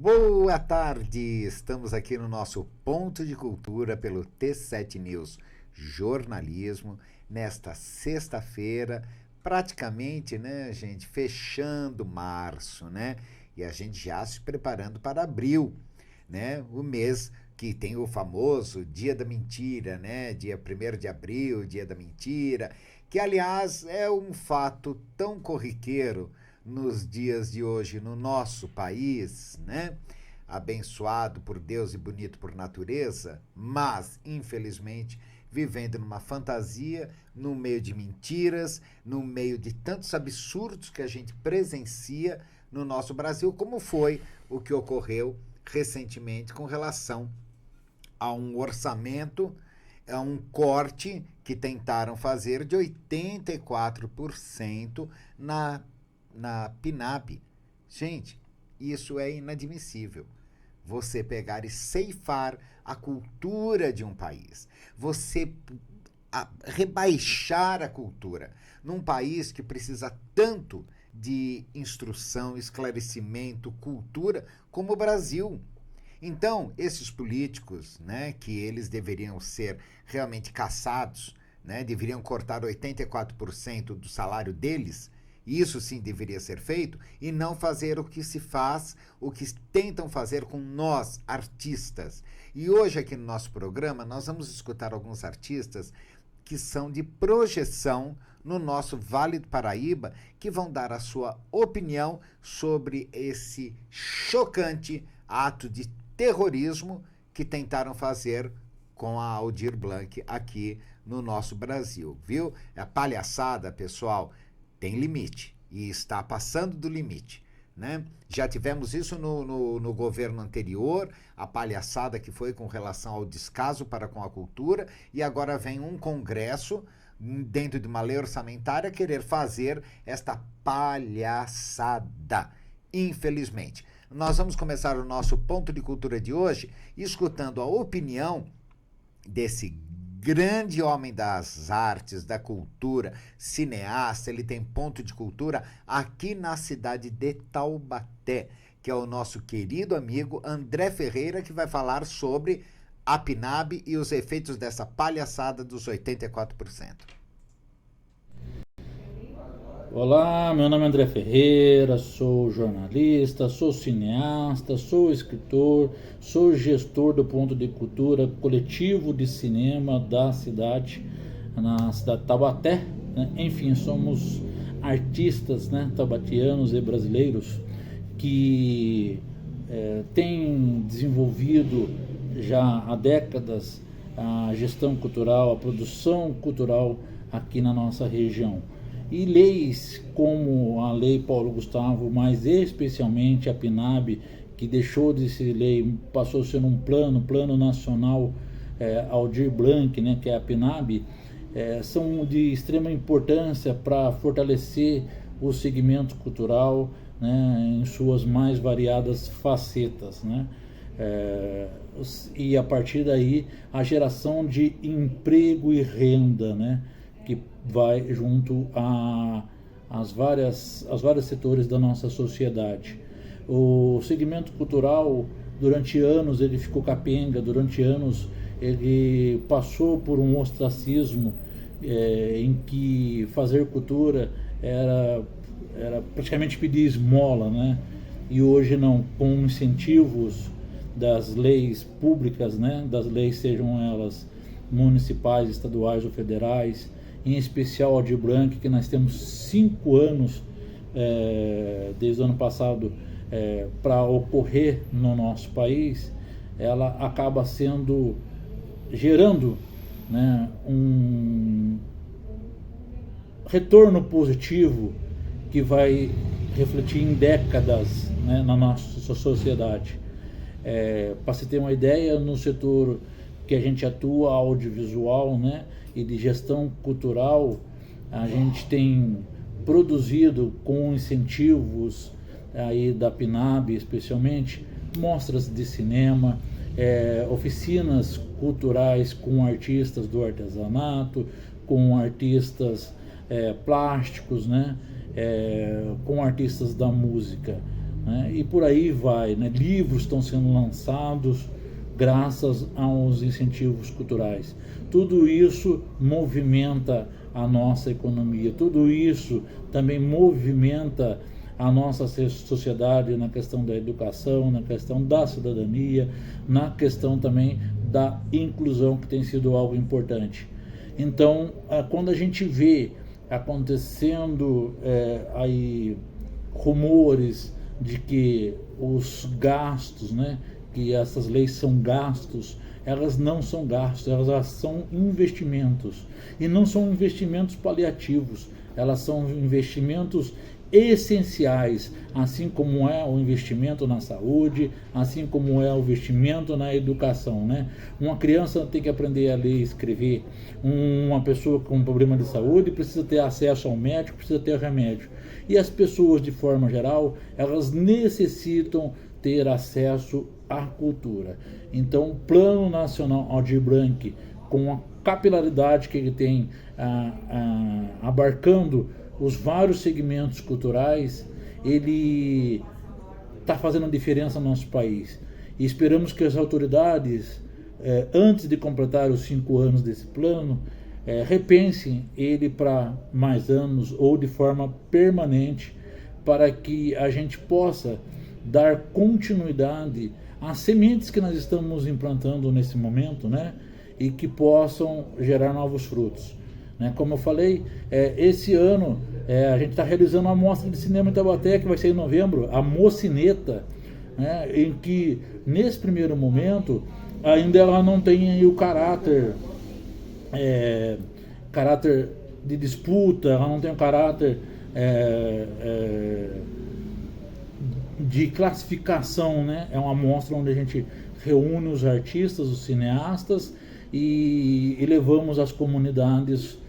Boa tarde! Estamos aqui no nosso Ponto de Cultura pelo T7 News Jornalismo, nesta sexta-feira, praticamente, né, gente, fechando março, né? E a gente já se preparando para abril, né? O mês que tem o famoso Dia da Mentira, né? Dia 1º de abril, Dia da Mentira, que aliás é um fato tão corriqueiro nos dias de hoje no nosso país, né? Abençoado por Deus e bonito por natureza, mas, infelizmente, vivendo numa fantasia, no meio de mentiras, no meio de tantos absurdos que a gente presencia no nosso Brasil, como foi o que ocorreu recentemente com relação a um orçamento, a um corte que tentaram fazer de 84% na PNAB. Gente, isso é inadmissível. Você pegar e ceifar a cultura de um país. Você rebaixar a cultura num país que precisa tanto de instrução, esclarecimento, cultura, como o Brasil. Então, esses políticos, né, que eles deveriam ser realmente caçados, né, deveriam cortar 84% do salário deles. Isso sim deveria ser feito e não fazer o que se faz, o que tentam fazer com nós, artistas. E hoje aqui no nosso programa nós vamos escutar alguns artistas que são de projeção no nosso Vale do Paraíba, que vão dar a sua opinião sobre esse chocante ato de terrorismo que tentaram fazer com a Aldir Blanc aqui no nosso Brasil, viu? A palhaçada, pessoal, tem limite e está passando do limite, né? Já tivemos isso no governo anterior, a palhaçada que foi com relação ao descaso para com a cultura, e agora vem um congresso, dentro de uma lei orçamentária, querer fazer esta palhaçada, infelizmente. Nós vamos começar o nosso Ponto de Cultura de hoje escutando a opinião desse grande homem das artes, da cultura, cineasta. Ele tem ponto de cultura aqui na cidade de Taubaté, que é o nosso querido amigo André Ferreira, que vai falar sobre a PNAB e os efeitos dessa palhaçada dos 84%. Olá, meu nome é André Ferreira, sou jornalista, sou cineasta, sou escritor, sou gestor do Ponto de Cultura, coletivo de cinema da cidade, na cidade de Taubaté, né? Enfim, somos artistas, né, taubatianos e brasileiros que têm desenvolvido já há décadas a gestão cultural, a produção cultural aqui na nossa região. E leis como a Lei Paulo Gustavo, mas especialmente a PNAB, que deixou de ser lei, passou a ser um plano nacional, Aldir Blanc, né, que é a PNAB, são de extrema importância para fortalecer o segmento cultural, né, em suas mais variadas facetas, né? E a partir daí a geração de emprego e renda, né, que vai junto às vários setores da nossa sociedade. O segmento cultural, durante anos, ele ficou capenga, durante anos ele passou por um ostracismo em que fazer cultura era praticamente pedir esmola, né? E hoje não, com incentivos das leis públicas, né? Das leis, sejam elas municipais, estaduais ou federais, em especial a Aldir Blanc, que nós temos 5 anos desde o ano passado para ocorrer no nosso país, ela acaba gerando, né, um retorno positivo que vai refletir em décadas, né, na nossa sociedade. Para se ter uma ideia, no setor que a gente atua, audiovisual, né, e de gestão cultural, a gente tem produzido com incentivos aí da PNAB especialmente, mostras de cinema, oficinas culturais com artistas do artesanato, com artistas plásticos, né, com artistas da música. né? E por aí vai, né? Livros estão sendo lançados graças aos incentivos culturais. Tudo isso movimenta a nossa economia, tudo isso também movimenta a nossa sociedade na questão da educação, na questão da cidadania, na questão também da inclusão, que tem sido algo importante. Então, quando a gente vê acontecendo aí rumores de que os gastos, né, que essas leis são gastos, elas não são gastos, elas são investimentos. E não são investimentos paliativos, elas são investimentos essenciais, assim como é o investimento na saúde, assim como é o investimento na educação, né? Uma criança tem que aprender a ler e escrever, uma pessoa com problema de saúde precisa ter acesso ao médico, precisa ter remédio. E as pessoas, de forma geral, elas necessitam ter acesso à cultura. Então, o Plano Nacional Aldir Blanc, com a capilaridade que ele tem, abarcando os vários segmentos culturais, ele está fazendo diferença no nosso país. E esperamos que as autoridades, antes de completar os 5 anos desse plano, repensem ele para mais anos ou de forma permanente, para que a gente possa dar continuidade às sementes que nós estamos implantando nesse momento, né? E que possam gerar novos frutos. Como eu falei, esse ano a gente está realizando uma mostra de cinema em Taubaté, que vai ser em novembro, a Mocineta, né, em que, nesse primeiro momento, ainda ela não tem o caráter de disputa, ela não tem o caráter de classificação, né? É uma mostra onde a gente reúne os artistas, os cineastas, e levamos às comunidades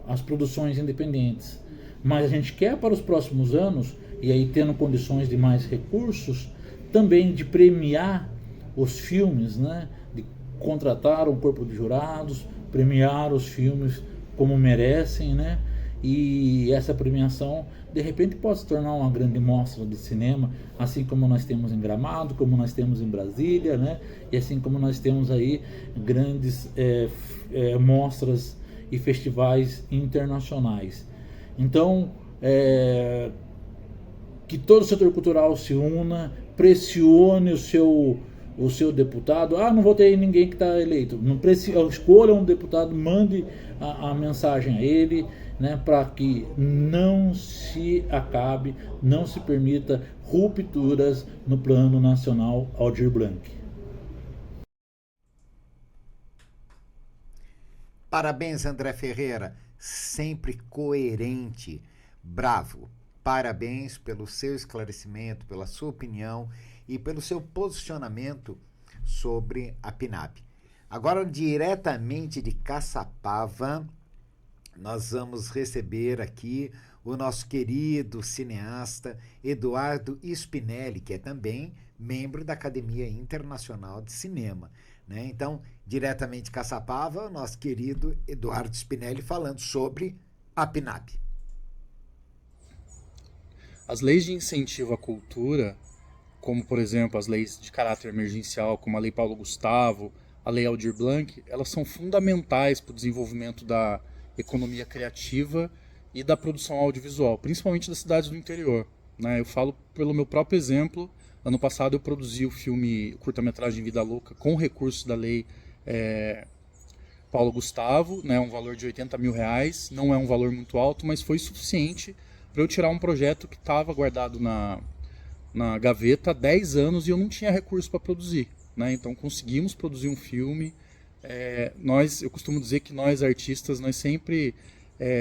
as produções independentes. Mas a gente quer, para os próximos anos, e aí tendo condições de mais recursos, também de premiar os filmes, né? De contratar um corpo de jurados, premiar os filmes como merecem, né? E essa premiação, de repente, pode se tornar uma grande mostra de cinema, assim como nós temos em Gramado, como nós temos em Brasília, né? E assim como nós temos aí grandes mostras e festivais internacionais. Então, que todo o setor cultural se una, pressione o seu deputado. Não votei em ninguém que está eleito. Não escolha um deputado, mande a mensagem a ele, né, para que não se acabe, não se permita rupturas no Plano Nacional Aldir Blanc. Parabéns, André Ferreira, sempre coerente, bravo. Parabéns pelo seu esclarecimento, pela sua opinião e pelo seu posicionamento sobre a PNAB. Agora, diretamente de Caçapava, nós vamos receber aqui o nosso querido cineasta Eduardo Spinelli, que é também membro da Academia Internacional de Cinema, né? Então, diretamente de Caçapava, nosso querido Eduardo Spinelli falando sobre a PNAB. As leis de incentivo à cultura, como por exemplo as leis de caráter emergencial, como a Lei Paulo Gustavo, a Lei Aldir Blanc, elas são fundamentais para o desenvolvimento da economia criativa e da produção audiovisual, principalmente das cidades do interior, né? Eu falo pelo meu próprio exemplo. Ano passado eu produzi o filme curta-metragem Vida Louca com recursos da Lei Paulo Gustavo, né? Um valor de R$80 mil. Não é um valor muito alto, mas foi suficiente para eu tirar um projeto que estava guardado na gaveta há 10 anos e eu não tinha recurso para produzir, né? Então conseguimos produzir um filme. Eu costumo dizer que nós artistas, nós sempre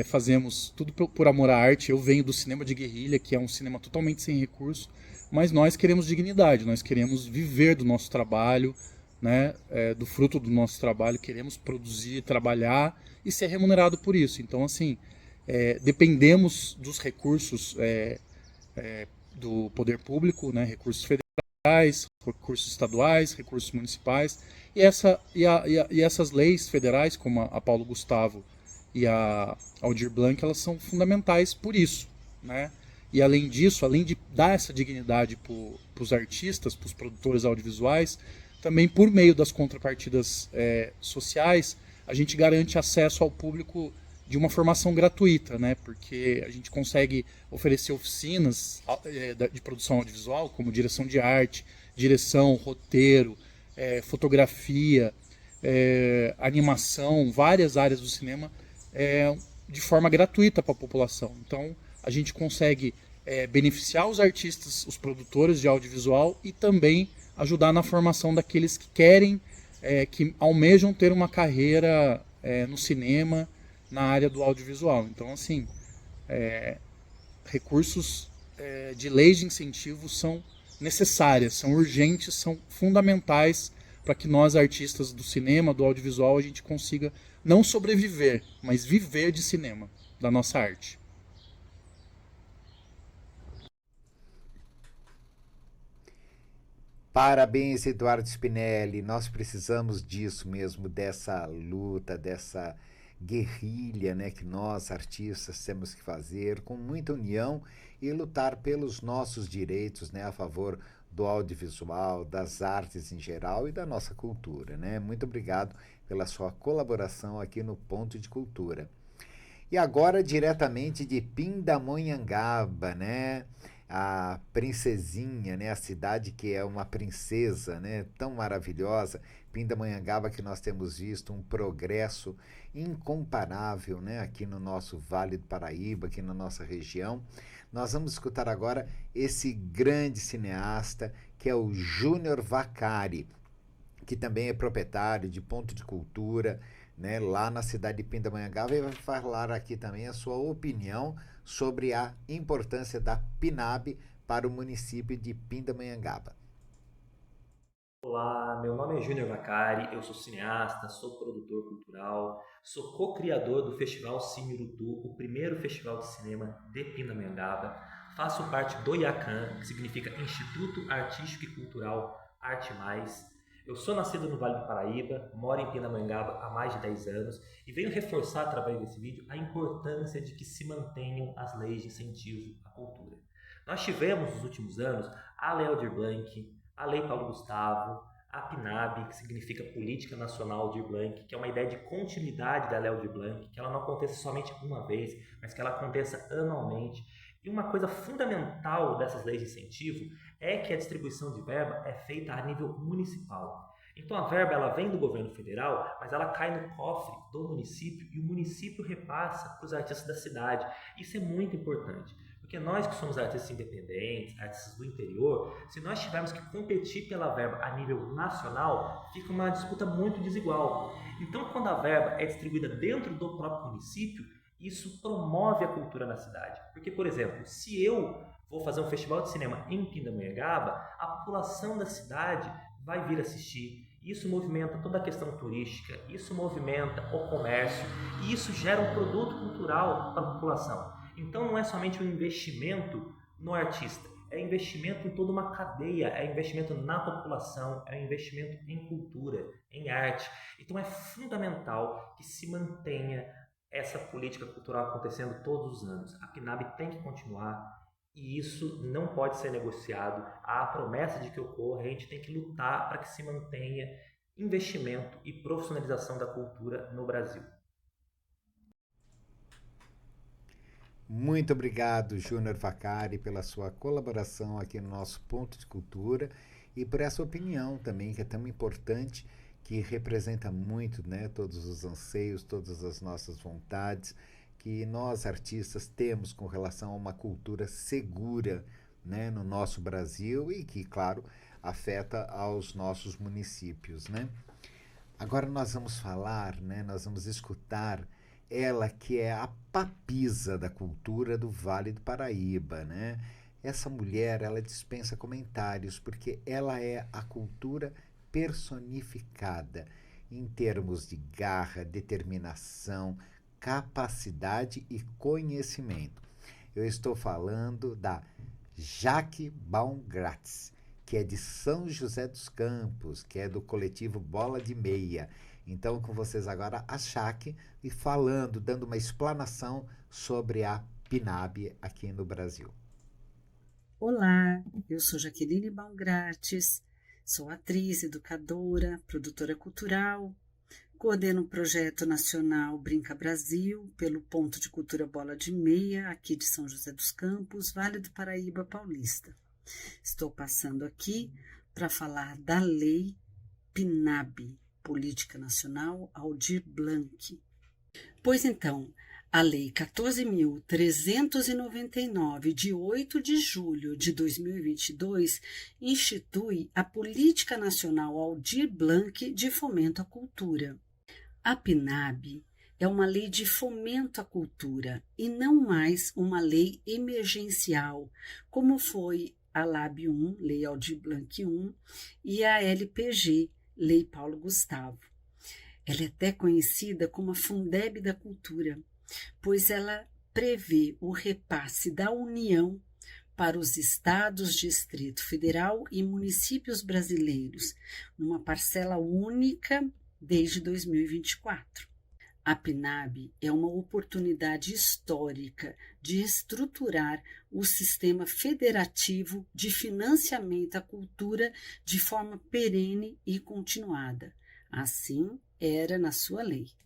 fazemos tudo por amor à arte. Eu venho do cinema de guerrilha, que é um cinema totalmente sem recurso, mas nós queremos dignidade, nós queremos viver do nosso trabalho, né? Do fruto do nosso trabalho, queremos produzir, trabalhar e ser remunerado por isso. Então, assim, dependemos dos recursos do poder público, né? Recursos federais, recursos estaduais, recursos municipais, e essas leis federais, como a Paulo Gustavo e a Aldir Blanc, elas são fundamentais por isso, né? E além disso, além de dar essa dignidade para os artistas, para os produtores audiovisuais, também por meio das contrapartidas sociais, a gente garante acesso ao público de uma formação gratuita, né? Porque a gente consegue oferecer oficinas de produção audiovisual, como direção de arte, direção, roteiro, fotografia, animação, várias áreas do cinema, de forma gratuita para a população. Então, a gente consegue beneficiar os artistas, os produtores de audiovisual e também ajudar na formação daqueles que querem, que almejam ter uma carreira no cinema, na área do audiovisual. Então, assim, recursos de leis de incentivo são necessárias, são urgentes, são fundamentais para que nós, artistas do cinema, do audiovisual, a gente consiga não sobreviver, mas viver de cinema, da nossa arte. Parabéns, Eduardo Spinelli. Nós precisamos disso mesmo, dessa luta, dessa guerrilha, né, que nós, artistas, temos que fazer com muita união e lutar pelos nossos direitos, né, a favor do audiovisual, das artes em geral e da nossa cultura, né? Muito obrigado pela sua colaboração aqui no Ponto de Cultura. E agora, diretamente de Pindamonhangaba, né? A princesinha, né? A cidade que é uma princesa, né? Tão maravilhosa. Pindamonhangaba, que nós temos visto um progresso incomparável, né? Aqui no nosso Vale do Paraíba, aqui na nossa região. Nós vamos escutar agora esse grande cineasta, que é o Júnior Vacari, que também é proprietário de Ponto de Cultura, né, lá na cidade de Pindamonhangaba, e vai falar aqui também a sua opinião sobre a importância da PNAB para o município de Pindamonhangaba. Olá, meu nome é Júnior Vacari, eu sou cineasta, sou produtor cultural, sou co-criador do Festival Cine Urutu, o primeiro festival de cinema de Pindamonhangaba. Faço parte do IACAN, que significa Instituto Artístico e Cultural Arte Mais. Eu sou nascido no Vale do Paraíba, moro em Pindamonhangaba há mais de 10 anos e venho reforçar através desse vídeo a importância de que se mantenham as leis de incentivo à cultura. Nós tivemos nos últimos anos a Lei Aldir Blanc, a Lei Paulo Gustavo, a PNAB, que significa Política Nacional Aldir Blanc, que é uma ideia de continuidade da Lei Aldir Blanc, que ela não aconteça somente uma vez, mas que ela aconteça anualmente. E uma coisa fundamental dessas leis de incentivo é que a distribuição de verba é feita a nível municipal. Então a verba ela vem do governo federal, mas ela cai no cofre do município e o município repassa para os artistas da cidade. Isso é muito importante. Porque nós que somos artistas independentes, artistas do interior, se nós tivermos que competir pela verba a nível nacional, fica uma disputa muito desigual. Então, quando a verba é distribuída dentro do próprio município, isso promove a cultura na cidade. Porque, por exemplo, se eu vou fazer um festival de cinema em Pindamonhangaba, a população da cidade vai vir assistir. Isso movimenta toda a questão turística, isso movimenta o comércio e isso gera um produto cultural para a população. Então não é somente um investimento no artista, é investimento em toda uma cadeia, é investimento na população, é investimento em cultura, em arte. Então é fundamental que se mantenha essa política cultural acontecendo todos os anos. A PNAB tem que continuar e isso não pode ser negociado. Há a promessa de que ocorra, a gente tem que lutar para que se mantenha investimento e profissionalização da cultura no Brasil. Muito obrigado, Júnior Vacari, pela sua colaboração aqui no nosso Ponto de Cultura e por essa opinião também, que é tão importante, que representa muito, né, todos os anseios, todas as nossas vontades que nós, artistas, temos com relação a uma cultura segura, né, no nosso Brasil e que, claro, afeta aos nossos municípios, né? Agora nós vamos falar, né, nós vamos escutar ela que é a papisa da cultura do Vale do Paraíba, né? Essa mulher, ela dispensa comentários, porque ela é a cultura personificada em termos de garra, determinação, capacidade e conhecimento. Eu estou falando da Jaque Baumgratz, que é de São José dos Campos, que é do coletivo Bola de Meia. Então, com vocês agora, a Jaque, e falando, dando uma explanação sobre a PNAB aqui no Brasil. Olá, eu sou Jaqueline Baumgartes, sou atriz, educadora, produtora cultural, coordeno o projeto nacional Brinca Brasil pelo Ponto de Cultura Bola de Meia, aqui de São José dos Campos, Vale do Paraíba Paulista. Estou passando aqui para falar da Lei PNAB, Política Nacional Aldir Blanc. Pois então, a Lei 14.399, de 8 de julho de 2022, institui a Política Nacional Aldir Blanc de Fomento à Cultura. A PNAB é uma lei de fomento à cultura e não mais uma lei emergencial, como foi a LAB 1, Lei Aldir Blanc 1, e a LPG, Lei Paulo Gustavo. Ela é até conhecida como a Fundeb da Cultura, pois ela prevê o repasse da União para os estados, Distrito Federal e municípios brasileiros, numa parcela única desde 2024. A PNAB é uma oportunidade histórica de estruturar o sistema federativo de financiamento à cultura de forma perene e continuada. Assim era na sua lei.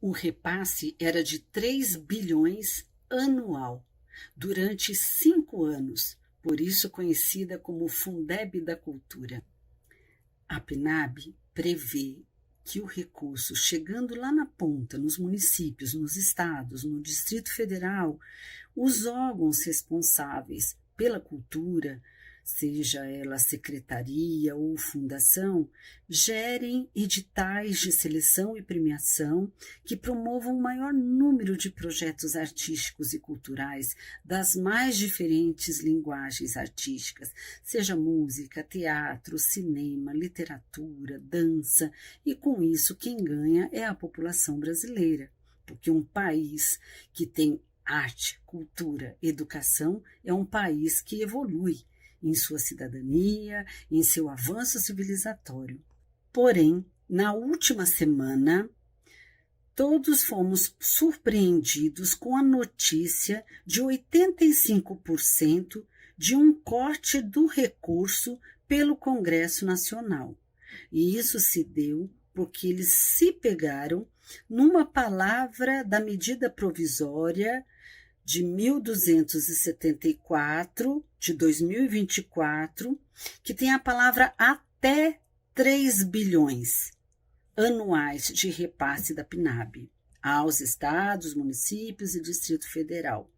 O repasse era de 3 bilhões anual, durante 5 anos, por isso conhecida como Fundeb da Cultura. A PNAB prevê que o recurso, chegando lá na ponta, nos municípios, nos estados, no Distrito Federal, os órgãos responsáveis pela cultura, seja ela secretaria ou fundação, gerem editais de seleção e premiação que promovam o maior número de projetos artísticos e culturais das mais diferentes linguagens artísticas, seja música, teatro, cinema, literatura, dança, e com isso quem ganha é a população brasileira, porque um país que tem arte, cultura, educação é um país que evolui em sua cidadania, em seu avanço civilizatório. Porém, na última semana, todos fomos surpreendidos com a notícia de 85% de um corte do recurso pelo Congresso Nacional. E isso se deu porque eles se pegaram numa palavra da medida provisória de 1274, de 2024, que tem a palavra até 3 bilhões anuais de repasse da PNAB aos estados, municípios e Distrito Federal.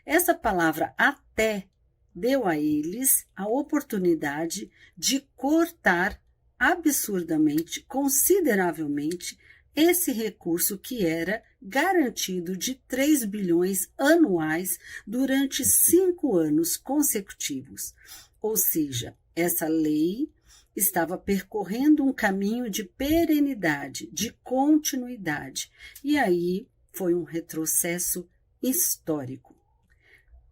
Essa palavra até deu a eles a oportunidade de cortar absurdamente, consideravelmente, esse recurso que era garantido de 3 bilhões anuais durante 5 anos consecutivos. Ou seja, essa lei estava percorrendo um caminho de perenidade, de continuidade, e aí foi um retrocesso histórico.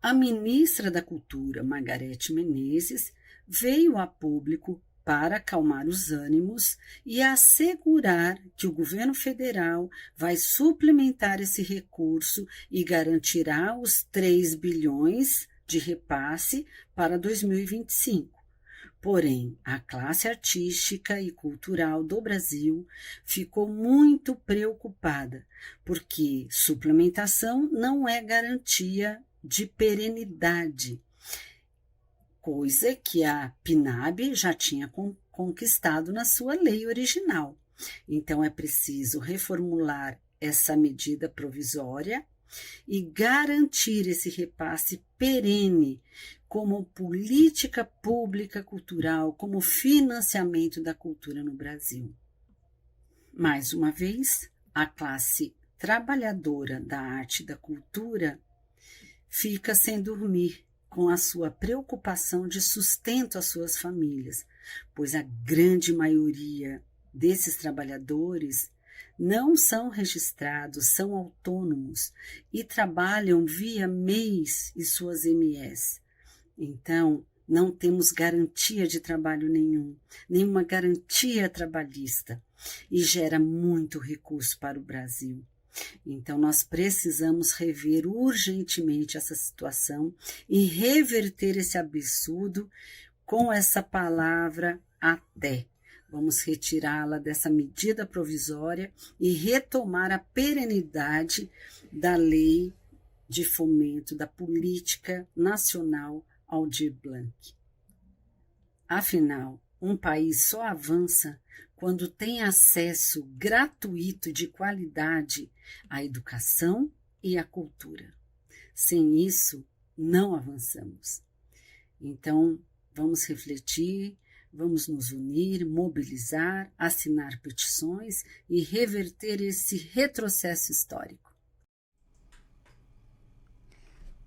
A ministra da Cultura, Margarete Menezes, veio a público para acalmar os ânimos e assegurar que o governo federal vai suplementar esse recurso e garantirá os 3 bilhões de repasse para 2025. Porém, a classe artística e cultural do Brasil ficou muito preocupada, porque suplementação não é garantia de perenidade, coisa que a PNAB já tinha conquistado na sua lei original. Então, é preciso reformular essa medida provisória e garantir esse repasse perene como política pública cultural, como financiamento da cultura no Brasil. Mais uma vez, a classe trabalhadora da arte e da cultura fica sem dormir, com a sua preocupação de sustento às suas famílias, pois a grande maioria desses trabalhadores não são registrados, são autônomos e trabalham via MEIs e suas MS. Então, não temos garantia de trabalho nenhuma garantia trabalhista, e gera muito recurso para o Brasil. Então, nós precisamos rever urgentemente essa situação e reverter esse absurdo com essa palavra até. Vamos retirá-la dessa medida provisória e retomar a perenidade da lei de fomento da política nacional Aldir Blanc. Afinal, um país só avança quando tem acesso gratuito de qualidade à educação e à cultura. Sem isso, não avançamos. Então, vamos refletir, vamos nos unir, mobilizar, assinar petições e reverter esse retrocesso histórico.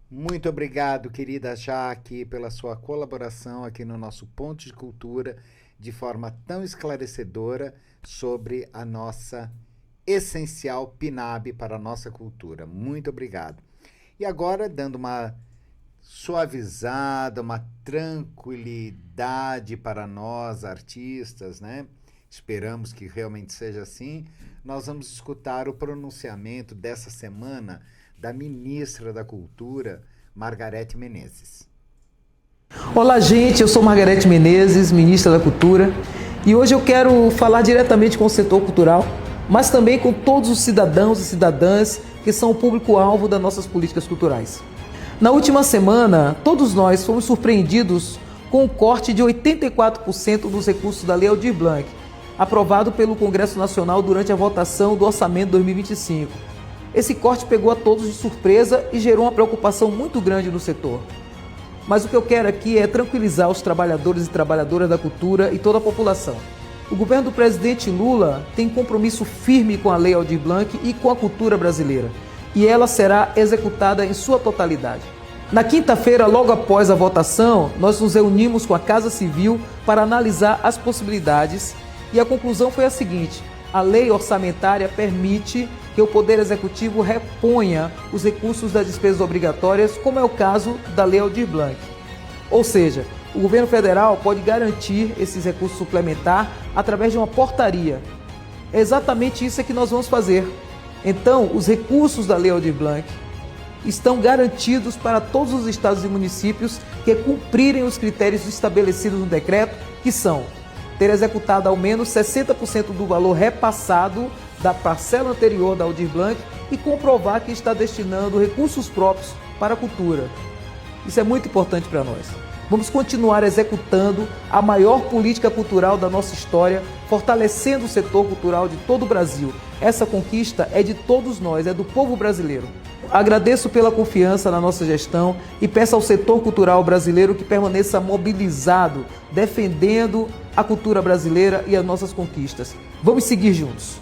Muito obrigado, querida Jaque, pela sua colaboração aqui no nosso Ponto de Cultura, de forma tão esclarecedora sobre a nossa essencial PNAB para a nossa cultura. Muito obrigado. E agora, dando uma suavizada, uma tranquilidade para nós, artistas, né? Esperamos que realmente seja assim. Nós vamos escutar o pronunciamento dessa semana da ministra da Cultura, Margareth Menezes. Olá, gente, eu sou Margareth Menezes, ministra da Cultura, e hoje eu quero falar diretamente com o setor cultural, mas também com todos os cidadãos e cidadãs que são o público-alvo das nossas políticas culturais. Na última semana, todos nós fomos surpreendidos com o corte de 84% dos recursos da Lei Aldir Blanc, aprovado pelo Congresso Nacional durante a votação do Orçamento 2025. Esse corte pegou a todos de surpresa e gerou uma preocupação muito grande no setor. Mas o que eu quero aqui é tranquilizar os trabalhadores e trabalhadoras da cultura e toda a população. O governo do presidente Lula tem compromisso firme com a Lei Aldir Blanc e com a cultura brasileira, e ela será executada em sua totalidade. Na quinta-feira, logo após a votação, nós nos reunimos com a Casa Civil para analisar as possibilidades, e a conclusão foi a seguinte: a lei orçamentária permite que o Poder Executivo reponha os recursos das despesas obrigatórias, como é o caso da Lei Aldir Blanc. Ou seja, o governo federal pode garantir esses recursos suplementares através de uma portaria. É exatamente isso que nós vamos fazer. Então, os recursos da Lei Aldir Blanc estão garantidos para todos os estados e municípios que cumprirem os critérios estabelecidos no decreto, que são ter executado ao menos 60% do valor repassado da parcela anterior da Aldir Blanc e comprovar que está destinando recursos próprios para a cultura. Isso é muito importante para nós. Vamos continuar executando a maior política cultural da nossa história, fortalecendo o setor cultural de todo o Brasil. Essa conquista é de todos nós, é do povo brasileiro. Agradeço pela confiança na nossa gestão e peço ao setor cultural brasileiro que permaneça mobilizado, defendendo a cultura brasileira e as nossas conquistas. Vamos seguir juntos.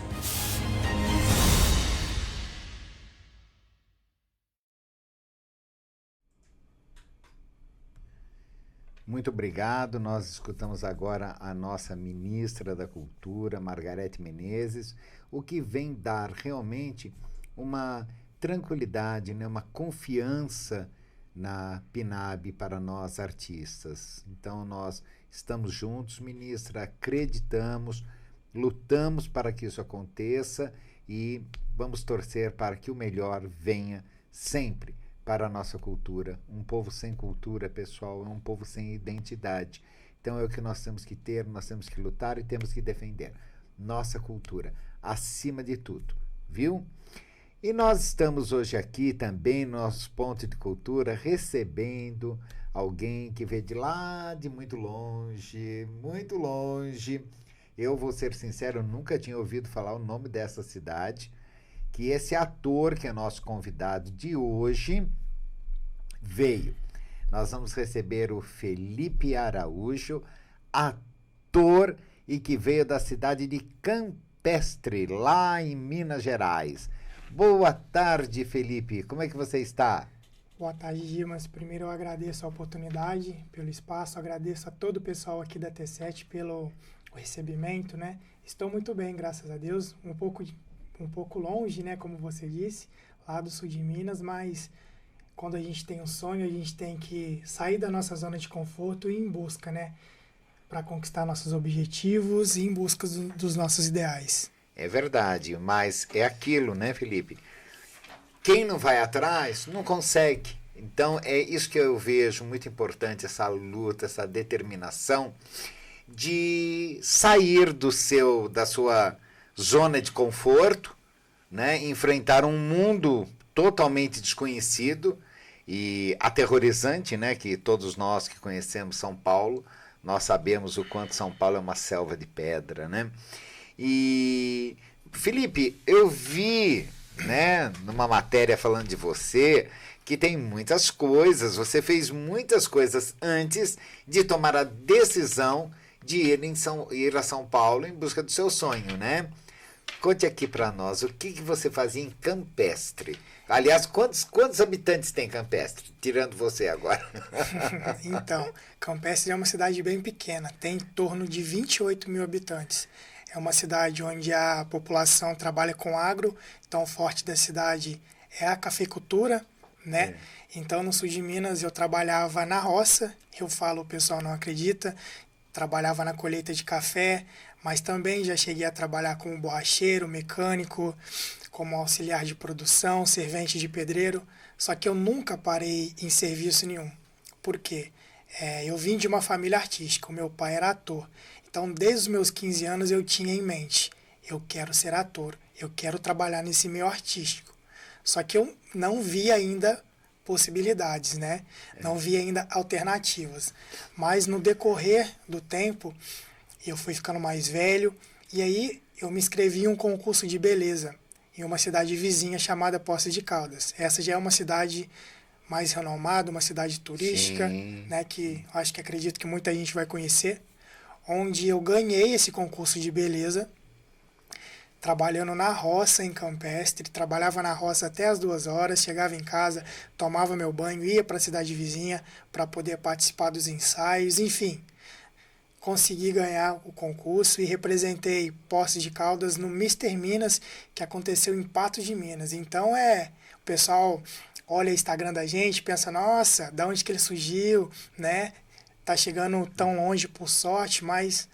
Muito obrigado. Nós escutamos agora a nossa ministra da Cultura, Margareth Menezes, o que vem dar realmente uma tranquilidade, né, uma confiança na PNAB para nós artistas. Então nós estamos juntos, ministra, acreditamos, lutamos para que isso aconteça e vamos torcer para que o melhor venha sempre para a nossa cultura. Um povo sem cultura, pessoal, é um povo sem identidade. Então é o que nós temos que ter, nós temos que lutar e temos que defender. Nossa cultura, acima de tudo, viu? E nós estamos hoje aqui também, no nosso Ponto de Cultura, recebendo alguém que veio de lá de muito longe, muito longe. Eu vou ser sincero, eu nunca tinha ouvido falar o nome dessa cidade, que esse ator que é nosso convidado de hoje veio. Nós vamos receber o Felipe Araújo, ator e que veio da cidade de Campestre, lá em Minas Gerais. Boa tarde, Felipe. Como é que você está? Boa tarde, Dimas. Primeiro eu agradeço a oportunidade, pelo espaço, agradeço a todo o pessoal aqui da T7 pelo recebimento, né? Estou muito bem, graças a Deus. Um pouco longe, né, como você disse, lá do sul de Minas, mas quando a gente tem um sonho, a gente tem que sair da nossa zona de conforto e ir em busca, né, para conquistar nossos objetivos e em busca dos nossos ideais. É verdade, mas é aquilo, né, Felipe? Quem não vai atrás não consegue. Então é isso que eu vejo muito importante, essa luta, essa determinação de sair da sua zona de conforto, né, enfrentar um mundo totalmente desconhecido e aterrorizante, né, que todos nós que conhecemos São Paulo, nós sabemos o quanto São Paulo é uma selva de pedra, né? E Felipe, eu vi, né, numa matéria falando de você, que tem muitas coisas, você fez muitas coisas antes de tomar a decisão de ir a São Paulo em busca do seu sonho, né? Conte aqui para nós, o que você fazia em Campestre? Aliás, quantos habitantes tem Campestre? Tirando você agora. Então, Campestre é uma cidade bem pequena, tem em torno de 28 mil habitantes. É uma cidade onde a população trabalha com agro, então o forte da cidade é a cafeicultura, né? Então, no sul de Minas, eu trabalhava na roça, eu falo, o pessoal não acredita, trabalhava na colheita de café, mas também já cheguei a trabalhar como borracheiro, mecânico, como auxiliar de produção, servente de pedreiro, só que eu nunca parei em serviço nenhum. Por quê? Eu vim de uma família artística, o meu pai era ator, então desde os meus 15 anos eu tinha em mente, eu quero ser ator, eu quero trabalhar nesse meio artístico. Só que eu não vi ainda possibilidades, né? Não vi ainda alternativas. Mas no decorrer do tempo, eu fui ficando mais velho e aí eu me inscrevi em um concurso de beleza em uma cidade vizinha chamada Poços de Caldas. Essa já é uma cidade mais renomada, uma cidade turística, né? Que acho que acredito que muita gente vai conhecer, onde eu ganhei esse concurso de beleza, trabalhando na roça em Campestre, trabalhava na roça até as 2 horas, chegava em casa, tomava meu banho, ia para a cidade vizinha para poder participar dos ensaios, enfim. Consegui ganhar o concurso e representei Poços de Caldas no Mister Minas, que aconteceu em Patos de Minas. Então o pessoal olha o Instagram da gente, pensa, nossa, da onde que ele surgiu, né? Tá chegando tão longe por sorte, mas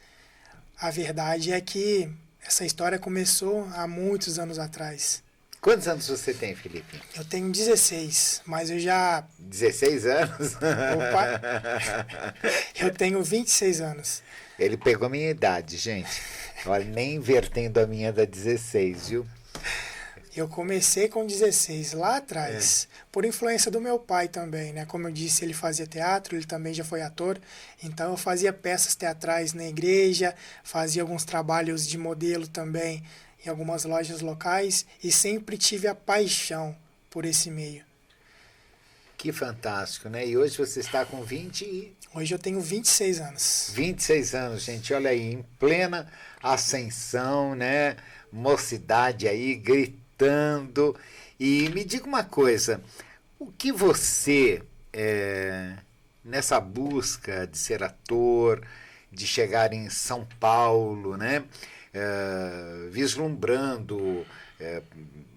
a verdade é que essa história começou há muitos anos atrás. Quantos anos você tem, Felipe? Eu tenho 16, mas eu já... 16 anos? Opa! Eu tenho 26 anos. Ele pegou a minha idade, gente. Olha, nem invertendo a minha da 16, viu? Eu comecei com 16 lá atrás, por influência do meu pai também, né? Como eu disse, ele fazia teatro, ele também já foi ator, então eu fazia peças teatrais na igreja, fazia alguns trabalhos de modelo também em algumas lojas locais e sempre tive a paixão por esse meio. Que fantástico, né? E hoje você está com Hoje eu tenho 26 anos. 26 anos, gente, olha aí, em plena ascensão, né? Mocidade aí, gritando. E me diga uma coisa, o que você, nessa busca de ser ator, de chegar em São Paulo, né, vislumbrando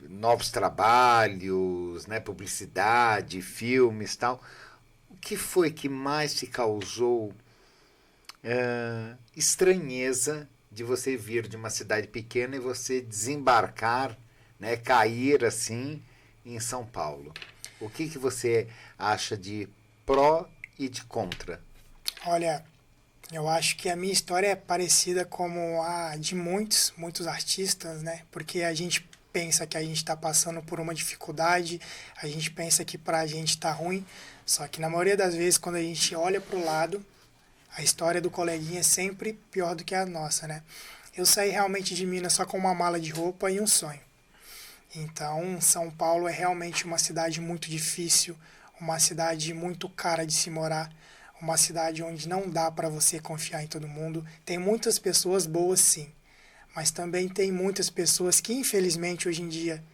novos trabalhos, né, publicidade, filmes e tal, o que foi que mais te causou estranheza de você vir de uma cidade pequena e você desembarcar, né, cair assim em São Paulo? O que você acha de pró e de contra? Olha, eu acho que a minha história é parecida como a de muitos artistas, né? Porque a gente pensa que a gente está passando por uma dificuldade, a gente pensa que para a gente está ruim, só que na maioria das vezes quando a gente olha para o lado, a história do coleguinha é sempre pior do que a nossa, né? Eu saí realmente de Minas só com uma mala de roupa e um sonho. Então, São Paulo é realmente uma cidade muito difícil, uma cidade muito cara de se morar, uma cidade onde não dá para você confiar em todo mundo. Tem muitas pessoas boas, sim, mas também tem muitas pessoas que, infelizmente, hoje em dia,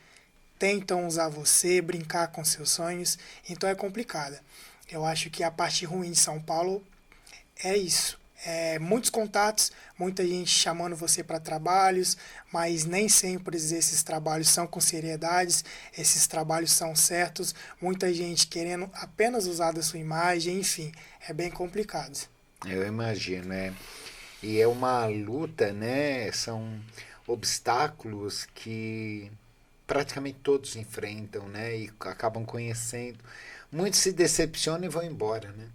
tentam usar você, brincar com seus sonhos, então é complicada. Eu acho que a parte ruim de São Paulo é isso. Muitos contatos, muita gente chamando você para trabalhos, mas nem sempre esses trabalhos são com seriedade, esses trabalhos são certos, muita gente querendo apenas usar da sua imagem, enfim, é bem complicado. Eu imagino, E é uma luta, né? São obstáculos que praticamente todos enfrentam, né? E acabam conhecendo. Muitos se decepcionam e vão embora, né?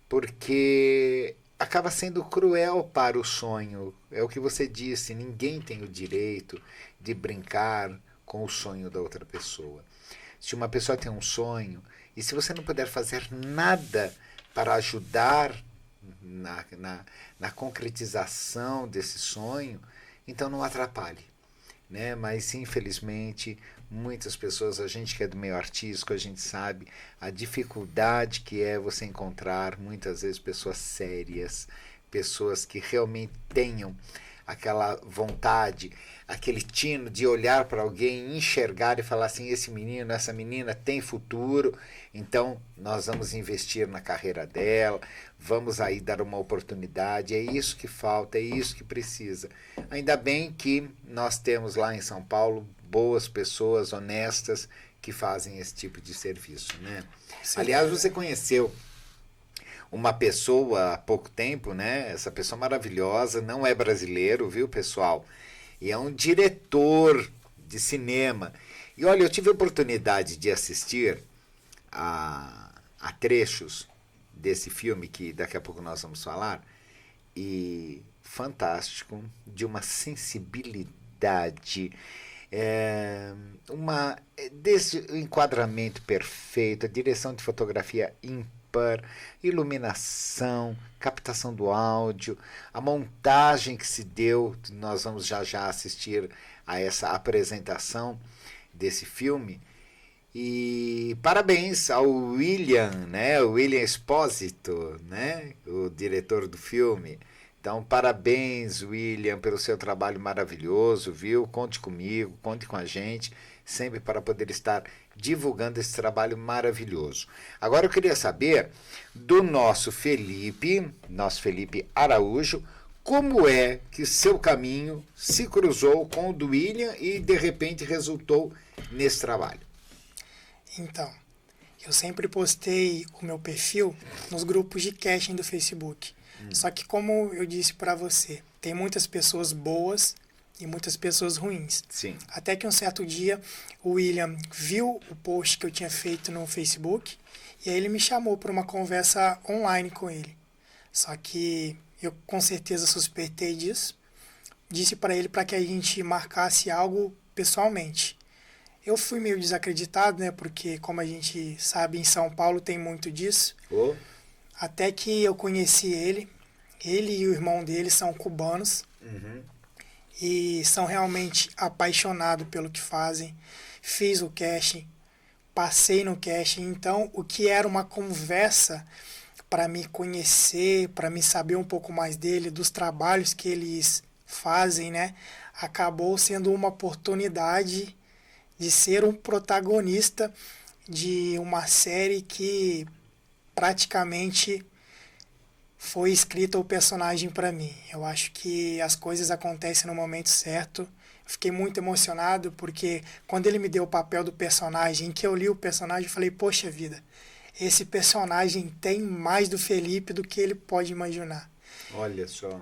Porque acaba sendo cruel para o sonho. É o que você disse, ninguém tem o direito de brincar com o sonho da outra pessoa. Se uma pessoa tem um sonho, e se você não puder fazer nada para ajudar na concretização desse sonho, então não atrapalhe. Né? Mas, infelizmente, muitas pessoas, a gente que é do meio artístico, a gente sabe a dificuldade que é você encontrar, muitas vezes, pessoas sérias, pessoas que realmente tenham aquela vontade, aquele tino de olhar para alguém, enxergar e falar assim, esse menino, essa menina tem futuro, então nós vamos investir na carreira dela, vamos aí dar uma oportunidade, é isso que falta, é isso que precisa. Ainda bem que nós temos lá em São Paulo boas pessoas honestas que fazem esse tipo de serviço, né? Sim. Aliás, você conheceu uma pessoa há pouco tempo, né? Essa pessoa maravilhosa, não é brasileiro, viu, pessoal? E é um diretor de cinema. E olha, eu tive a oportunidade de assistir a trechos desse filme, que daqui a pouco nós vamos falar, e fantástico, de uma sensibilidade, desse enquadramento perfeito, a direção de fotografia ímpar, iluminação, captação do áudio, a montagem que se deu, nós vamos já assistir a essa apresentação desse filme. E parabéns ao William, né? O William Espósito, né? O diretor do filme. Então, parabéns, William, pelo seu trabalho maravilhoso, viu? Conte comigo, conte com a gente, sempre para poder estar divulgando esse trabalho maravilhoso. Agora eu queria saber do nosso Felipe Araújo, como é que seu caminho se cruzou com o do William e, de repente, resultou nesse trabalho. Então, eu sempre postei o meu perfil nos grupos de casting do Facebook. Só que, como eu disse para você, tem muitas pessoas boas e muitas pessoas ruins. Sim. Até que um certo dia, o William viu o post que eu tinha feito no Facebook e aí ele me chamou para uma conversa online com ele. Só que eu com certeza suspeitei disso. Disse para ele para que a gente marcasse algo pessoalmente. Eu fui meio desacreditado, né? Porque, como a gente sabe, em São Paulo tem muito disso. Oh. Até que eu conheci ele. Ele e o irmão dele são cubanos. Uhum. E são realmente apaixonados pelo que fazem. Fiz o casting, passei no casting. Então, o que era uma conversa para me conhecer, para me saber um pouco mais dele, dos trabalhos que eles fazem, né? Acabou sendo uma oportunidade de ser um protagonista de uma série que praticamente foi escrita o personagem para mim. Eu acho que as coisas acontecem no momento certo. Fiquei muito emocionado porque quando ele me deu o papel do personagem, que eu li o personagem, eu falei, poxa vida, esse personagem tem mais do Felipe do que ele pode imaginar. Olha só.